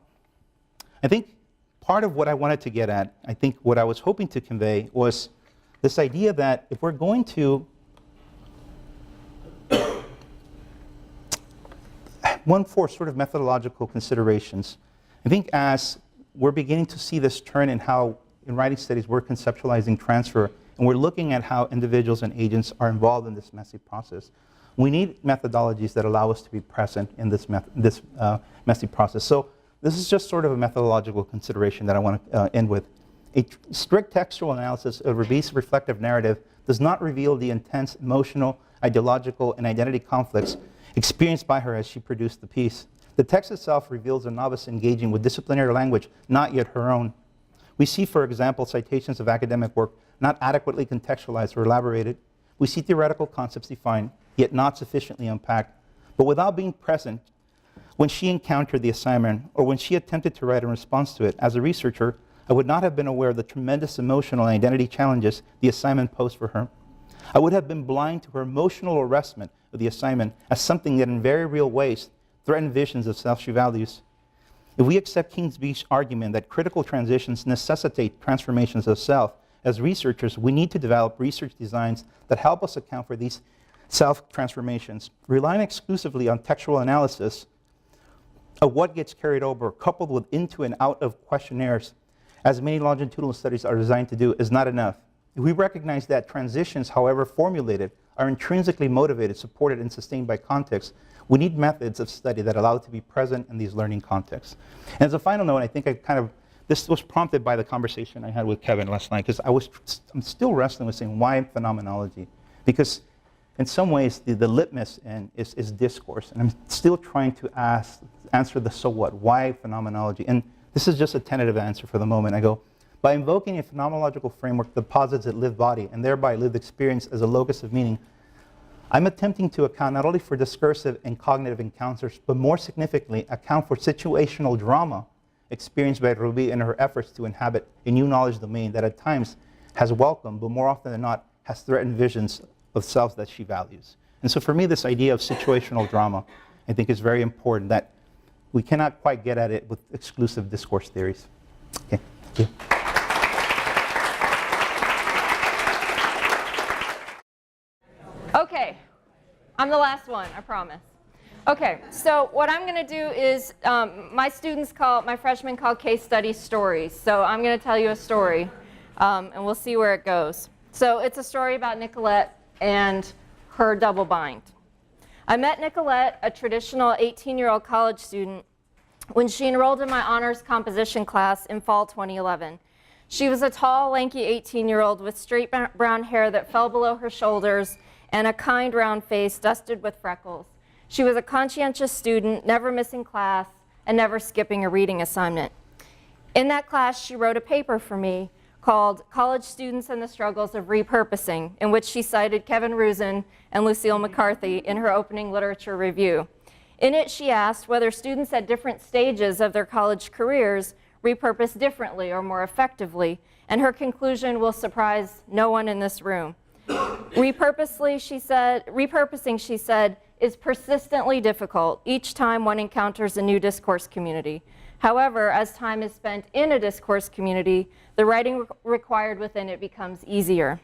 I think part of what I wanted to get at, I think what I was hoping to convey was this idea that if we're going to one for sort of methodological considerations. I think as we're beginning to see this turn in how, in writing studies, we're conceptualizing transfer, and we're looking at how individuals and agents are involved in this messy process, we need methodologies that allow us to be present in this messy process. So this is just sort of a methodological consideration that I want to end with. A strict textual analysis of Ruby's reflective narrative does not reveal the intense emotional, ideological, and identity conflicts experienced by her as she produced the piece. The text itself reveals a novice engaging with disciplinary language not yet her own. We see, for example, citations of academic work not adequately contextualized or elaborated. We see theoretical concepts defined, yet not sufficiently unpacked. But without being present when she encountered the assignment or when she attempted to write in response to it, as a researcher, I would not have been aware of the tremendous emotional and identity challenges the assignment posed for her. I would have been blind to her emotional arrestment of the assignment as something that in very real ways threatened visions of self she values. If we accept Kingsby's argument that critical transitions necessitate transformations of self, as researchers, we need to develop research designs that help us account for these self-transformations. Relying exclusively on textual analysis of what gets carried over, coupled with into and out of questionnaires, as many longitudinal studies are designed to do, is not enough. If we recognize that transitions, however formulated, are intrinsically motivated, supported, and sustained by context, we need methods of study that allow it to be present in these learning contexts. And as a final note, I think this was prompted by the conversation I had with Kevin last night, because I'm still wrestling with saying, why phenomenology? Because in some ways, the litmus is discourse, and I'm still trying to answer the so what, why phenomenology? And this is just a tentative answer for the moment. I go, by invoking a phenomenological framework that posits a lived body, and thereby lived experience as a locus of meaning, I'm attempting to account not only for discursive and cognitive encounters, but more significantly, account for situational drama experienced by Ruby in her efforts to inhabit a new knowledge domain that at times has welcomed, but more often than not, has threatened visions of self that she values. And so for me, this idea of situational drama, I think is very important, that we cannot quite get at it with exclusive discourse theories. Okay, thank you. Okay, I'm the last one, I promise. Okay, so what I'm going to do is, my freshmen call case studies stories. So I'm going to tell you a story, and we'll see where it goes. So it's a story about Nicolette and her double bind. I met Nicolette, a traditional 18-year-old college student, when she enrolled in my honors composition class in fall 2011. She was a tall, lanky 18-year-old with straight brown hair that fell below her shoulders and a kind, round face dusted with freckles. She was a conscientious student, never missing class, and never skipping a reading assignment. In that class, she wrote a paper for me called College Students and the Struggles of Repurposing, in which she cited Kevin Roozen and Lucille McCarthy in her opening literature review. In it, she asked whether students at different stages of their college careers repurpose differently or more effectively, and her conclusion will surprise no one in this room. Repurposing, she said, is persistently difficult each time one encounters a new discourse community. However, as time is spent in a discourse community, the writing required within it becomes easier.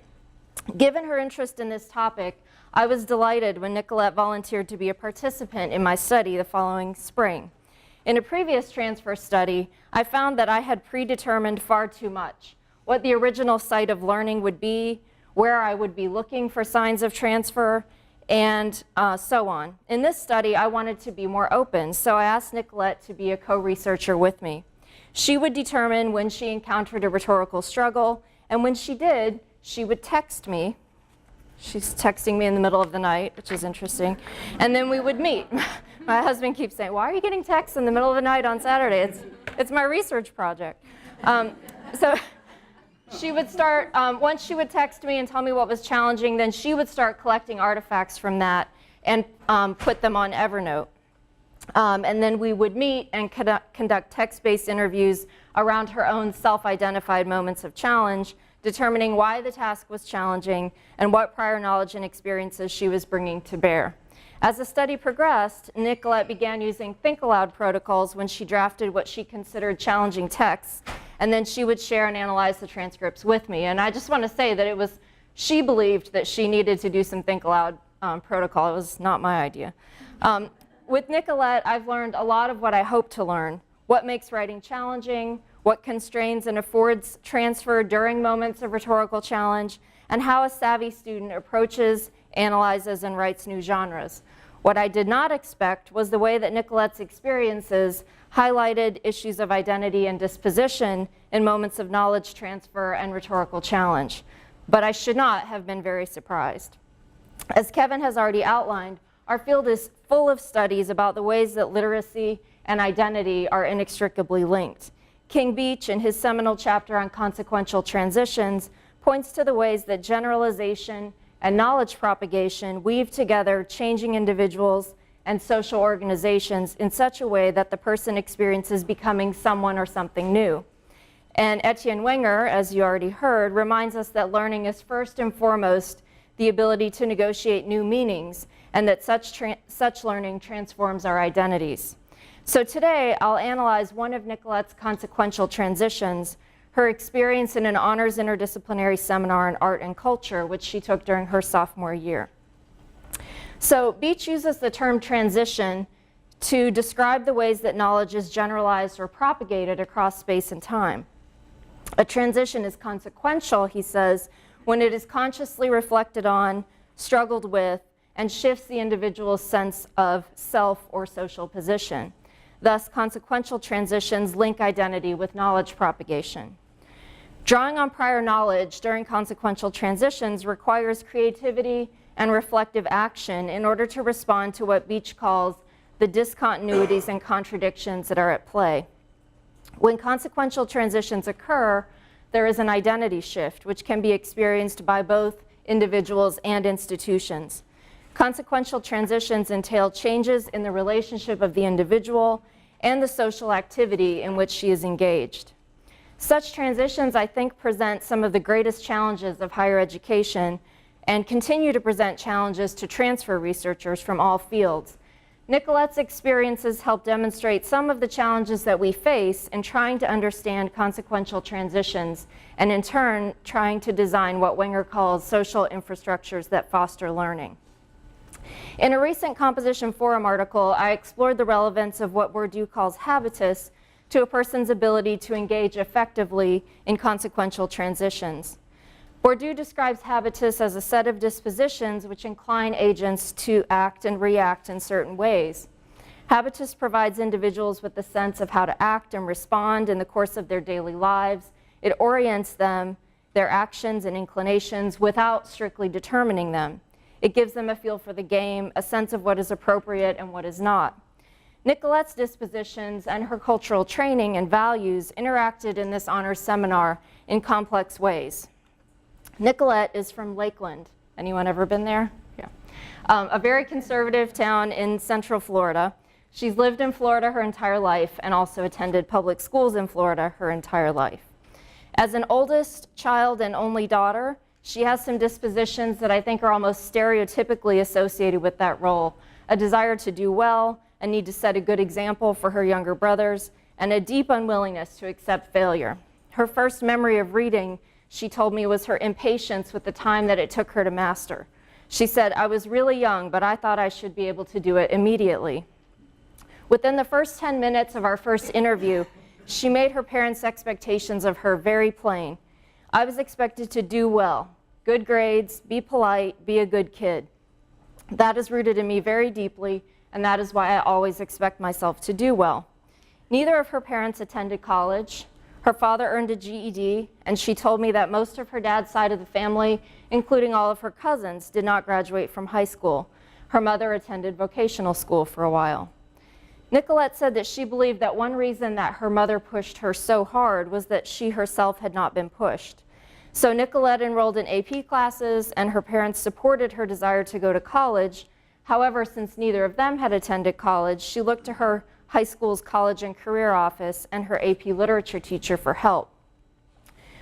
Given her interest in this topic, I was delighted when Nicolette volunteered to be a participant in my study the following spring. In a previous transfer study, I found that I had predetermined far too much: what the original site of learning would be, where I would be looking for signs of transfer, and so on. In this study, I wanted to be more open, so I asked Nicolette to be a co-researcher with me. She would determine when she encountered a rhetorical struggle, and when she did, she would text me. She's texting me in the middle of the night, which is interesting, and then we would meet. My husband keeps saying, "Why are you getting texts in the middle of the night on Saturday?" It's my research project. So she would start, once she would text me and tell me what was challenging, then she would start collecting artifacts from that and put them on Evernote. And then we would meet and conduct text-based interviews around her own self-identified moments of challenge, determining why the task was challenging and what prior knowledge and experiences she was bringing to bear. As the study progressed, Nicolette began using think aloud protocols when she drafted what she considered challenging texts, and then she would share and analyze the transcripts with me. And I just want to say that she believed that she needed to do some think aloud protocol. It was not my idea. With Nicolette, I've learned a lot of what I hope to learn: what makes writing challenging, what constrains and affords transfer during moments of rhetorical challenge, and how a savvy student approaches, analyzes, and writes new genres. What I did not expect was the way that Nicolette's experiences highlighted issues of identity and disposition in moments of knowledge transfer and rhetorical challenge. But I should not have been very surprised. As Kevin has already outlined, our field is full of studies about the ways that literacy and identity are inextricably linked. King Beach, in his seminal chapter on consequential transitions, points to the ways that generalization and knowledge propagation weave together changing individuals and social organizations in such a way that the person experiences becoming someone or something new. And Etienne Wenger, as you already heard, reminds us that learning is first and foremost the ability to negotiate new meanings, and that such learning transforms our identities. So today, I'll analyze one of Nicolette's consequential transitions, her experience in an honors interdisciplinary seminar in art and culture, which she took during her sophomore year. So Beach uses the term transition to describe the ways that knowledge is generalized or propagated across space and time. A transition is consequential, he says, when it is consciously reflected on, struggled with, and shifts the individual's sense of self or social position. Thus, consequential transitions link identity with knowledge propagation. Drawing on prior knowledge during consequential transitions requires creativity and reflective action in order to respond to what Beach calls the discontinuities and contradictions that are at play. When consequential transitions occur, there is an identity shift, which can be experienced by both individuals and institutions. Consequential transitions entail changes in the relationship of the individual and the social activity in which she is engaged. Such transitions, I think, present some of the greatest challenges of higher education and continue to present challenges to transfer researchers from all fields. Nicolette's experiences help demonstrate some of the challenges that we face in trying to understand consequential transitions, and in turn, trying to design what Wenger calls social infrastructures that foster learning. In a recent Composition Forum article, I explored the relevance of what Wardle calls habitus to a person's ability to engage effectively in consequential transitions. Bourdieu describes habitus as a set of dispositions which incline agents to act and react in certain ways. Habitus provides individuals with the sense of how to act and respond in the course of their daily lives. It orients them, their actions and inclinations, without strictly determining them. It gives them a feel for the game, a sense of what is appropriate and what is not. Nicolette's dispositions and her cultural training and values interacted in this honors seminar in complex ways. Nicolette is from Lakeland. Anyone ever been there? Yeah. A very conservative town in Central Florida. She's lived in Florida her entire life and also attended public schools in Florida her entire life. As an oldest child and only daughter, she has some dispositions that I think are almost stereotypically associated with that role. A desire to do well, a need to set a good example for her younger brothers, and a deep unwillingness to accept failure. Her first memory of reading, she told me, was her impatience with the time that it took her to master. She said, "I was really young, but I thought I should be able to do it immediately." Within the first 10 minutes of our first interview, she made her parents' expectations of her very plain. I was expected to do well, good grades, be polite, be a good kid. That is rooted in me very deeply, and that is why I always expect myself to do well. Neither of her parents attended college. Her father earned a GED, and she told me that most of her dad's side of the family, including all of her cousins, did not graduate from high school. Her mother attended vocational school for a while. Nicolette said that she believed that one reason that her mother pushed her so hard was that she herself had not been pushed. So Nicolette enrolled in AP classes, and her parents supported her desire to go to college. However, since neither of them had attended college, she looked to her high school's college and career office and her AP literature teacher for help.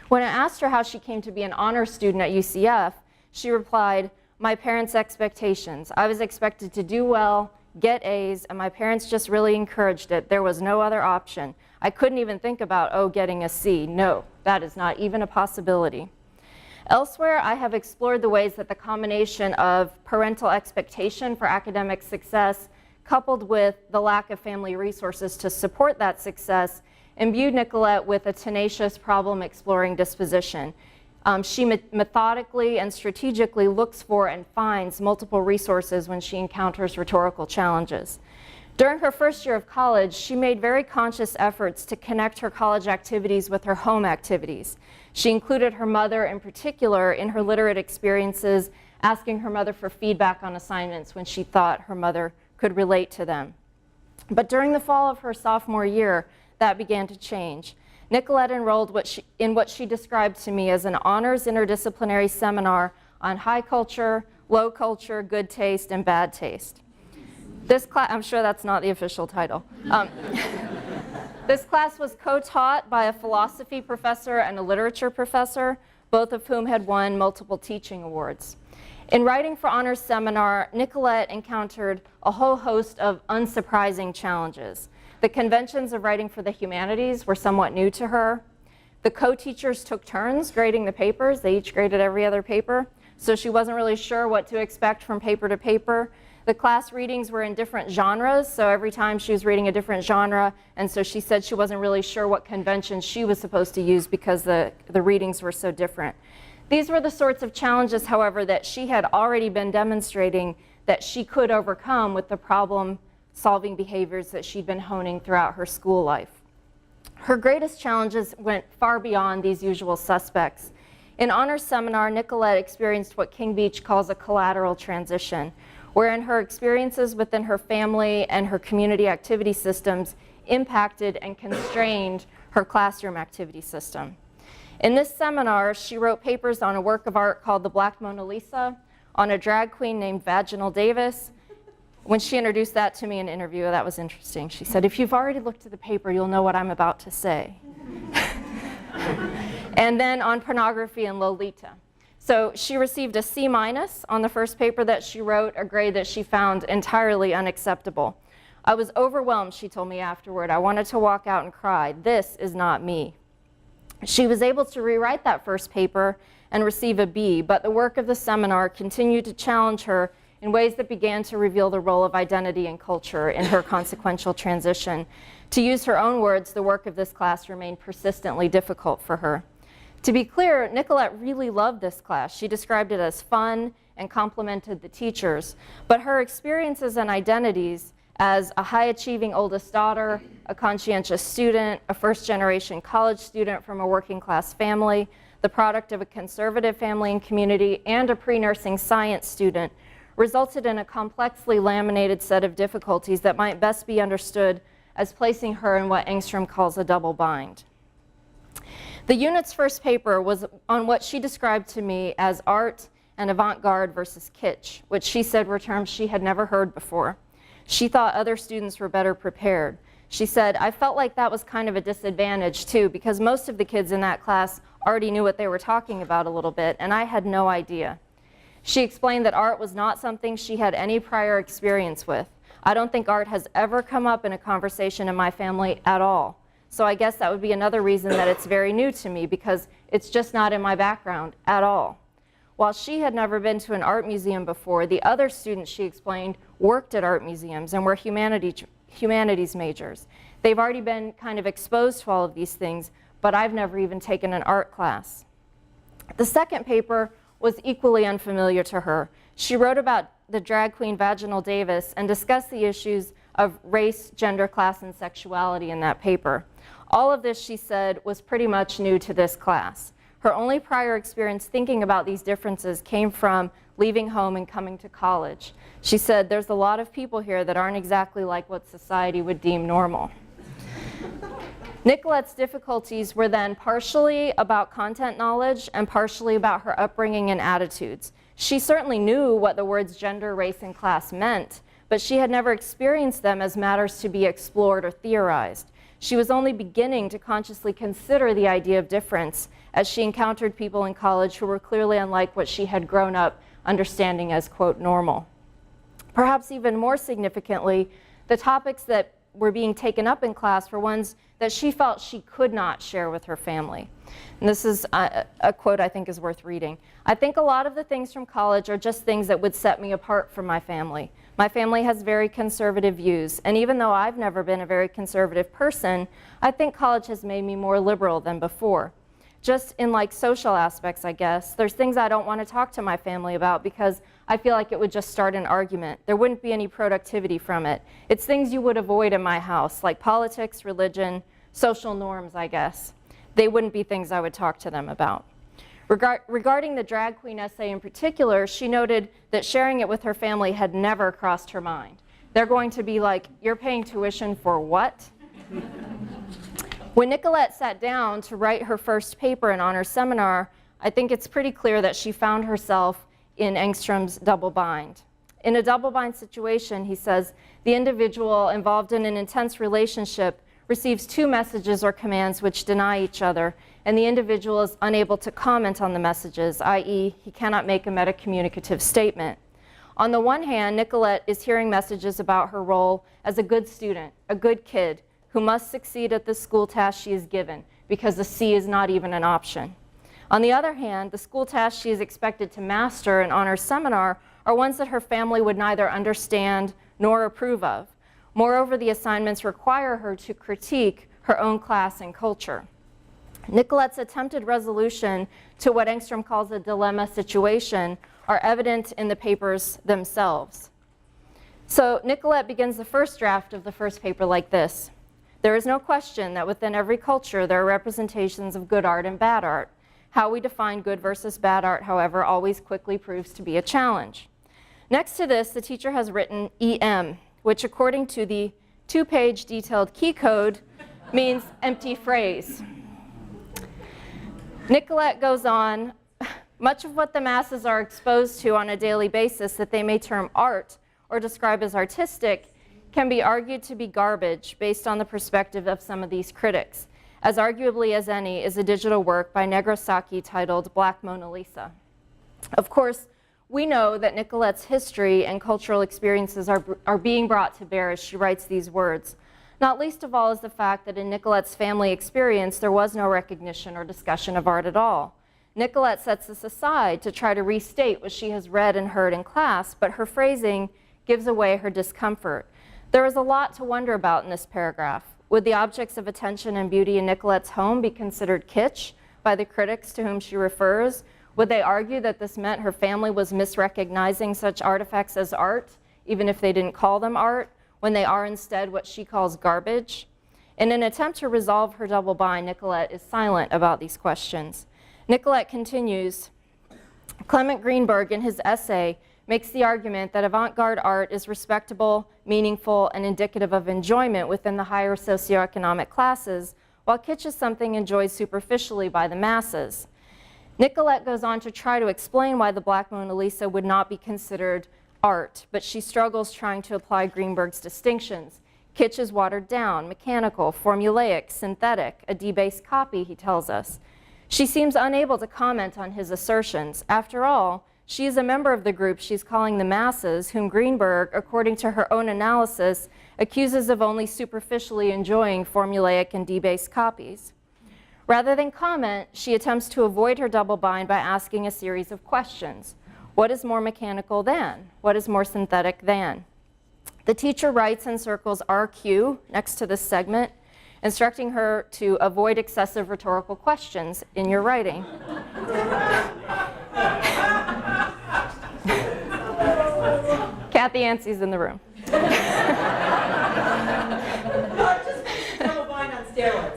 When I asked her how she came to be an honors student at UCF, she replied, "My parents' expectations. I was expected to do well, get A's, and my parents just really encouraged it. There was no other option. I couldn't even think about, getting a C. No, that is not even a possibility." Elsewhere, I have explored the ways that the combination of parental expectation for academic success coupled with the lack of family resources to support that success imbued Nicolette with a tenacious problem-exploring disposition. She methodically and strategically looks for and finds multiple resources when she encounters rhetorical challenges. During her first year of college, she made very conscious efforts to connect her college activities with her home activities. She included her mother in particular in her literate experiences, asking her mother for feedback on assignments when she thought her mother could relate to them. But during the fall of her sophomore year, that began to change. Nicolette enrolled in what she described to me as an honors interdisciplinary seminar on high culture, low culture, good taste, and bad taste. This class, I'm sure that's not the official title. This class was co-taught by a philosophy professor and a literature professor, both of whom had won multiple teaching awards. In writing for honors seminar, Nicolette encountered a whole host of unsurprising challenges. The conventions of writing for the humanities were somewhat new to her. The co-teachers took turns grading the papers. They each graded every other paper, so she wasn't really sure what to expect from paper to paper. The class readings were in different genres, so every time she was reading a different genre, and so she said she wasn't really sure what conventions she was supposed to use because the readings were so different. These were the sorts of challenges, however, that she had already been demonstrating that she could overcome with the problem-solving behaviors that she'd been honing throughout her school life. Her greatest challenges went far beyond these usual suspects. In honors seminar, Nicolette experienced what King Beach calls a collateral transition, wherein her experiences within her family and her community activity systems impacted and constrained her classroom activity system. In this seminar, she wrote papers on a work of art called The Black Mona Lisa, on a drag queen named Vaginal Davis. When she introduced that to me in an interview, that was interesting. She said, "If you've already looked at the paper, you'll know what I'm about to say." And then on pornography and Lolita. So she received a C- on the first paper that she wrote, a grade that she found entirely unacceptable. "I was overwhelmed," she told me afterward. "I wanted to walk out and cry. This is not me." She was able to rewrite that first paper and receive a B, but the work of the seminar continued to challenge her in ways that began to reveal the role of identity and culture in her consequential transition. To use her own words, the work of this class remained persistently difficult for her. To be clear, Nicolette really loved this class. She described it as fun and complimented the teachers, but her experiences and identities as a high-achieving oldest daughter, a conscientious student, a first-generation college student from a working-class family, the product of a conservative family and community, and a pre-nursing science student, resulted in a complexly laminated set of difficulties that might best be understood as placing her in what Engstrom calls a double bind. The unit's first paper was on what she described to me as art and avant-garde versus kitsch, which she said were terms she had never heard before. She thought other students were better prepared. She said, I felt like that was kind of a disadvantage too, because most of the kids in that class already knew what they were talking about a little bit, and I had no idea. She explained that art was not something she had any prior experience with. I don't think art has ever come up in a conversation in my family at all. So I guess that would be another reason that it's very new to me, because it's just not in my background at all. While she had never been to an art museum before, the other students, she explained, worked at art museums and were humanities majors. They've already been kind of exposed to all of these things, but I've never even taken an art class. The second paper was equally unfamiliar to her. She wrote about the drag queen Vaginal Davis and discussed the issues of race, gender, class, and sexuality in that paper. All of this, she said, was pretty much new to this class. Her only prior experience thinking about these differences came from leaving home and coming to college. She said, there's a lot of people here that aren't exactly like what society would deem normal. Nicolette's difficulties were then partially about content knowledge and partially about her upbringing and attitudes. She certainly knew what the words gender, race, and class meant, but she had never experienced them as matters to be explored or theorized. She was only beginning to consciously consider the idea of difference as she encountered people in college who were clearly unlike what she had grown up understanding as, quote, normal. Perhaps even more significantly, the topics that were being taken up in class were ones that she felt she could not share with her family. And this is a quote I think is worth reading. I think a lot of the things from college are just things that would set me apart from my family. My family has very conservative views, and even though I've never been a very conservative person, I think college has made me more liberal than before. Just in like social aspects, I guess, there's things I don't want to talk to my family about because I feel like it would just start an argument. There wouldn't be any productivity from it. It's things you would avoid in my house, like politics, religion, social norms, I guess. They wouldn't be things I would talk to them about. Regarding the drag queen essay in particular, she noted that sharing it with her family had never crossed her mind. They're going to be like, you're paying tuition for what? When Nicolette sat down to write her first paper in honor seminar, I think it's pretty clear that she found herself in Engstrom's double bind. In a double bind situation, he says, the individual involved in an intense relationship receives two messages or commands which deny each other, and the individual is unable to comment on the messages, i.e., he cannot make a metacommunicative statement. On the one hand, Nicolette is hearing messages about her role as a good student, a good kid, who must succeed at the school task she is given, because the C is not even an option. On the other hand, the school tasks she is expected to master in honor seminar are ones that her family would neither understand nor approve of. Moreover, the assignments require her to critique her own class and culture. Nicolette's attempted resolution to what Engstrom calls a dilemma situation are evident in the papers themselves. So Nicolette begins the first draft of the first paper like this. There is no question that within every culture there are representations of good art and bad art. How we define good versus bad art, however, always quickly proves to be a challenge. Next to this, the teacher has written EM, which according to the 2-page detailed key code means empty phrase. Nicolette goes on, much of what the masses are exposed to on a daily basis that they may term art or describe as artistic can be argued to be garbage based on the perspective of some of these critics, as arguably as any is a digital work by Negrosaki titled Black Mona Lisa. Of course, we know that Nicolette's history and cultural experiences are being brought to bear as she writes these words. Not least of all is the fact that in Nicolette's family experience, there was no recognition or discussion of art at all. Nicolette sets this aside to try to restate what she has read and heard in class, but her phrasing gives away her discomfort. There is a lot to wonder about in this paragraph. Would the objects of attention and beauty in Nicolette's home be considered kitsch? by the critics to whom she refers? Would they argue that this meant her family was misrecognizing such artifacts as art, even if they didn't call them art, when they are instead what she calls garbage? In an attempt to resolve her double bind, Nicolette is silent about these questions. Nicolette continues, Clement Greenberg, in his essay, makes the argument that avant-garde art is respectable, meaningful, and indicative of enjoyment within the higher socioeconomic classes, while kitsch is something enjoyed superficially by the masses. Nicolette goes on to try to explain why the Black Mona Lisa would not be considered art, but she struggles trying to apply Greenberg's distinctions. Kitsch is watered down, mechanical, formulaic, synthetic, a debased copy, he tells us. She seems unable to comment on his assertions. After all, she is a member of the group she's calling the masses, whom Greenberg, according to her own analysis, accuses of only superficially enjoying formulaic and debased copies. Rather than comment, she attempts to avoid her double bind by asking a series of questions. What is more mechanical than? What is more synthetic than? The teacher writes in circles RQ next to this segment, instructing her to avoid excessive rhetorical questions in your writing. Kathy Yancey's in the room.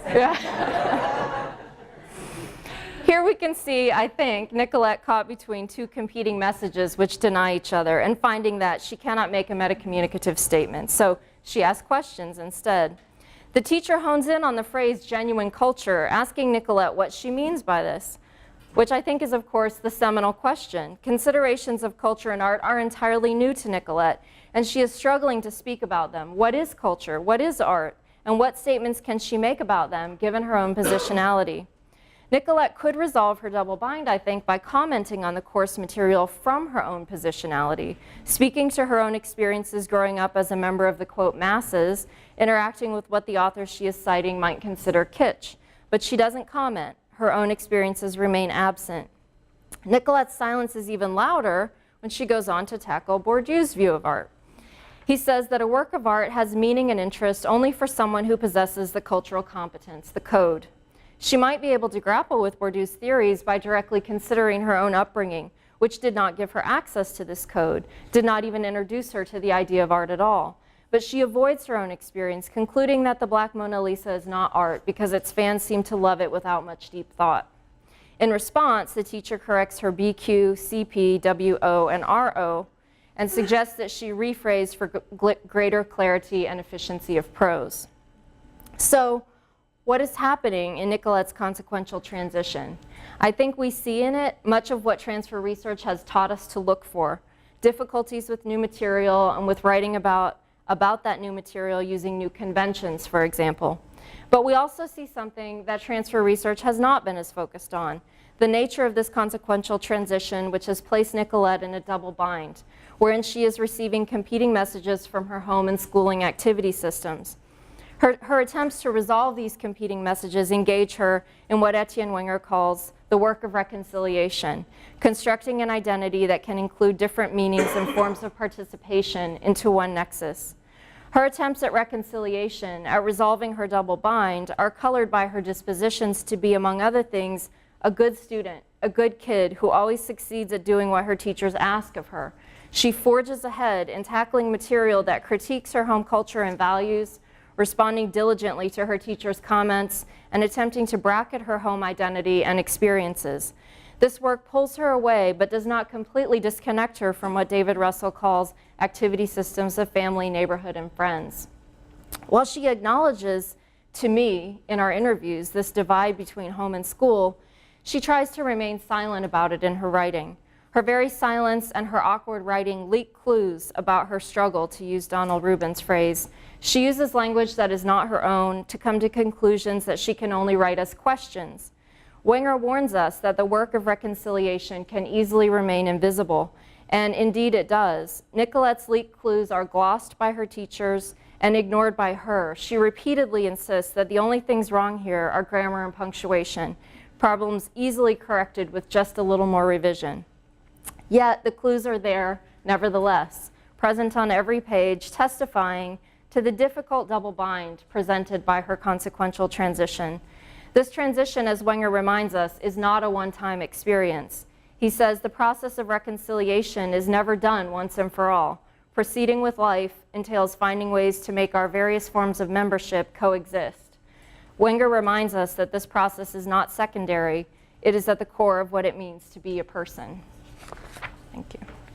Yeah. Here we can see, I think, Nicolette caught between two competing messages which deny each other, and finding that she cannot make a metacommunicative statement, so she asks questions instead. The teacher hones in on the phrase genuine culture, asking Nicolette what she means by this, which I think is, of course, the seminal question. Considerations of culture and art are entirely new to Nicolette, and she is struggling to speak about them. What is culture? What is art? And what statements can she make about them, given her own positionality? Nicolette could resolve her double bind, I think, by commenting on the course material from her own positionality, speaking to her own experiences growing up as a member of the, quote, masses, interacting with what the author she is citing might consider kitsch. But she doesn't comment. Her own experiences remain absent. Nicolette's silence is even louder when she goes on to tackle Bourdieu's view of art. He says that a work of art has meaning and interest only for someone who possesses the cultural competence, the code. She might be able to grapple with Bourdieu's theories by directly considering her own upbringing, which did not give her access to this code, did not even introduce her to the idea of art at all. But she avoids her own experience, concluding that the Black Mona Lisa is not art because its fans seem to love it without much deep thought. In response, the teacher corrects her BQ, CP, WO, and RO, and suggests that she rephrase for greater clarity and efficiency of prose. So, what is happening in Nicolette's consequential transition? I think we see in it much of what transfer research has taught us to look for. Difficulties with new material and with writing about that new material using new conventions, for example. But we also see something that transfer research has not been as focused on, the nature of this consequential transition, which has placed Nicolette in a double bind, wherein she is receiving competing messages from her home and schooling activity systems. Her attempts to resolve these competing messages engage her in what Etienne Wenger calls the work of reconciliation, constructing an identity that can include different meanings and forms of participation into one nexus. Her attempts at reconciliation, at resolving her double bind, are colored by her dispositions to be, among other things, a good student, a good kid who always succeeds at doing what her teachers ask of her. She forges ahead in tackling material that critiques her home culture and values, responding diligently to her teacher's comments, and attempting to bracket her home identity and experiences. This work pulls her away, but does not completely disconnect her from what David Russell calls activity systems of family, neighborhood, and friends. While she acknowledges to me in our interviews this divide between home and school, she tries to remain silent about it in her writing. Her very silence and her awkward writing leak clues about her struggle, to use Donald Rubin's phrase. She uses language that is not her own to come to conclusions that she can only write as questions. Wenger warns us that the work of reconciliation can easily remain invisible, and indeed it does. Nicolette's leaked clues are glossed by her teachers and ignored by her. She repeatedly insists that the only things wrong here are grammar and punctuation, problems easily corrected with just a little more revision. Yet the clues are there, nevertheless, present on every page, testifying to the difficult double bind presented by her consequential transition. This transition, as Wenger reminds us, is not a one-time experience. He says the process of reconciliation is never done once and for all. Proceeding with life entails finding ways to make our various forms of membership coexist. Wenger reminds us that this process is not secondary. It is at the core of what it means to be a person. Thank you.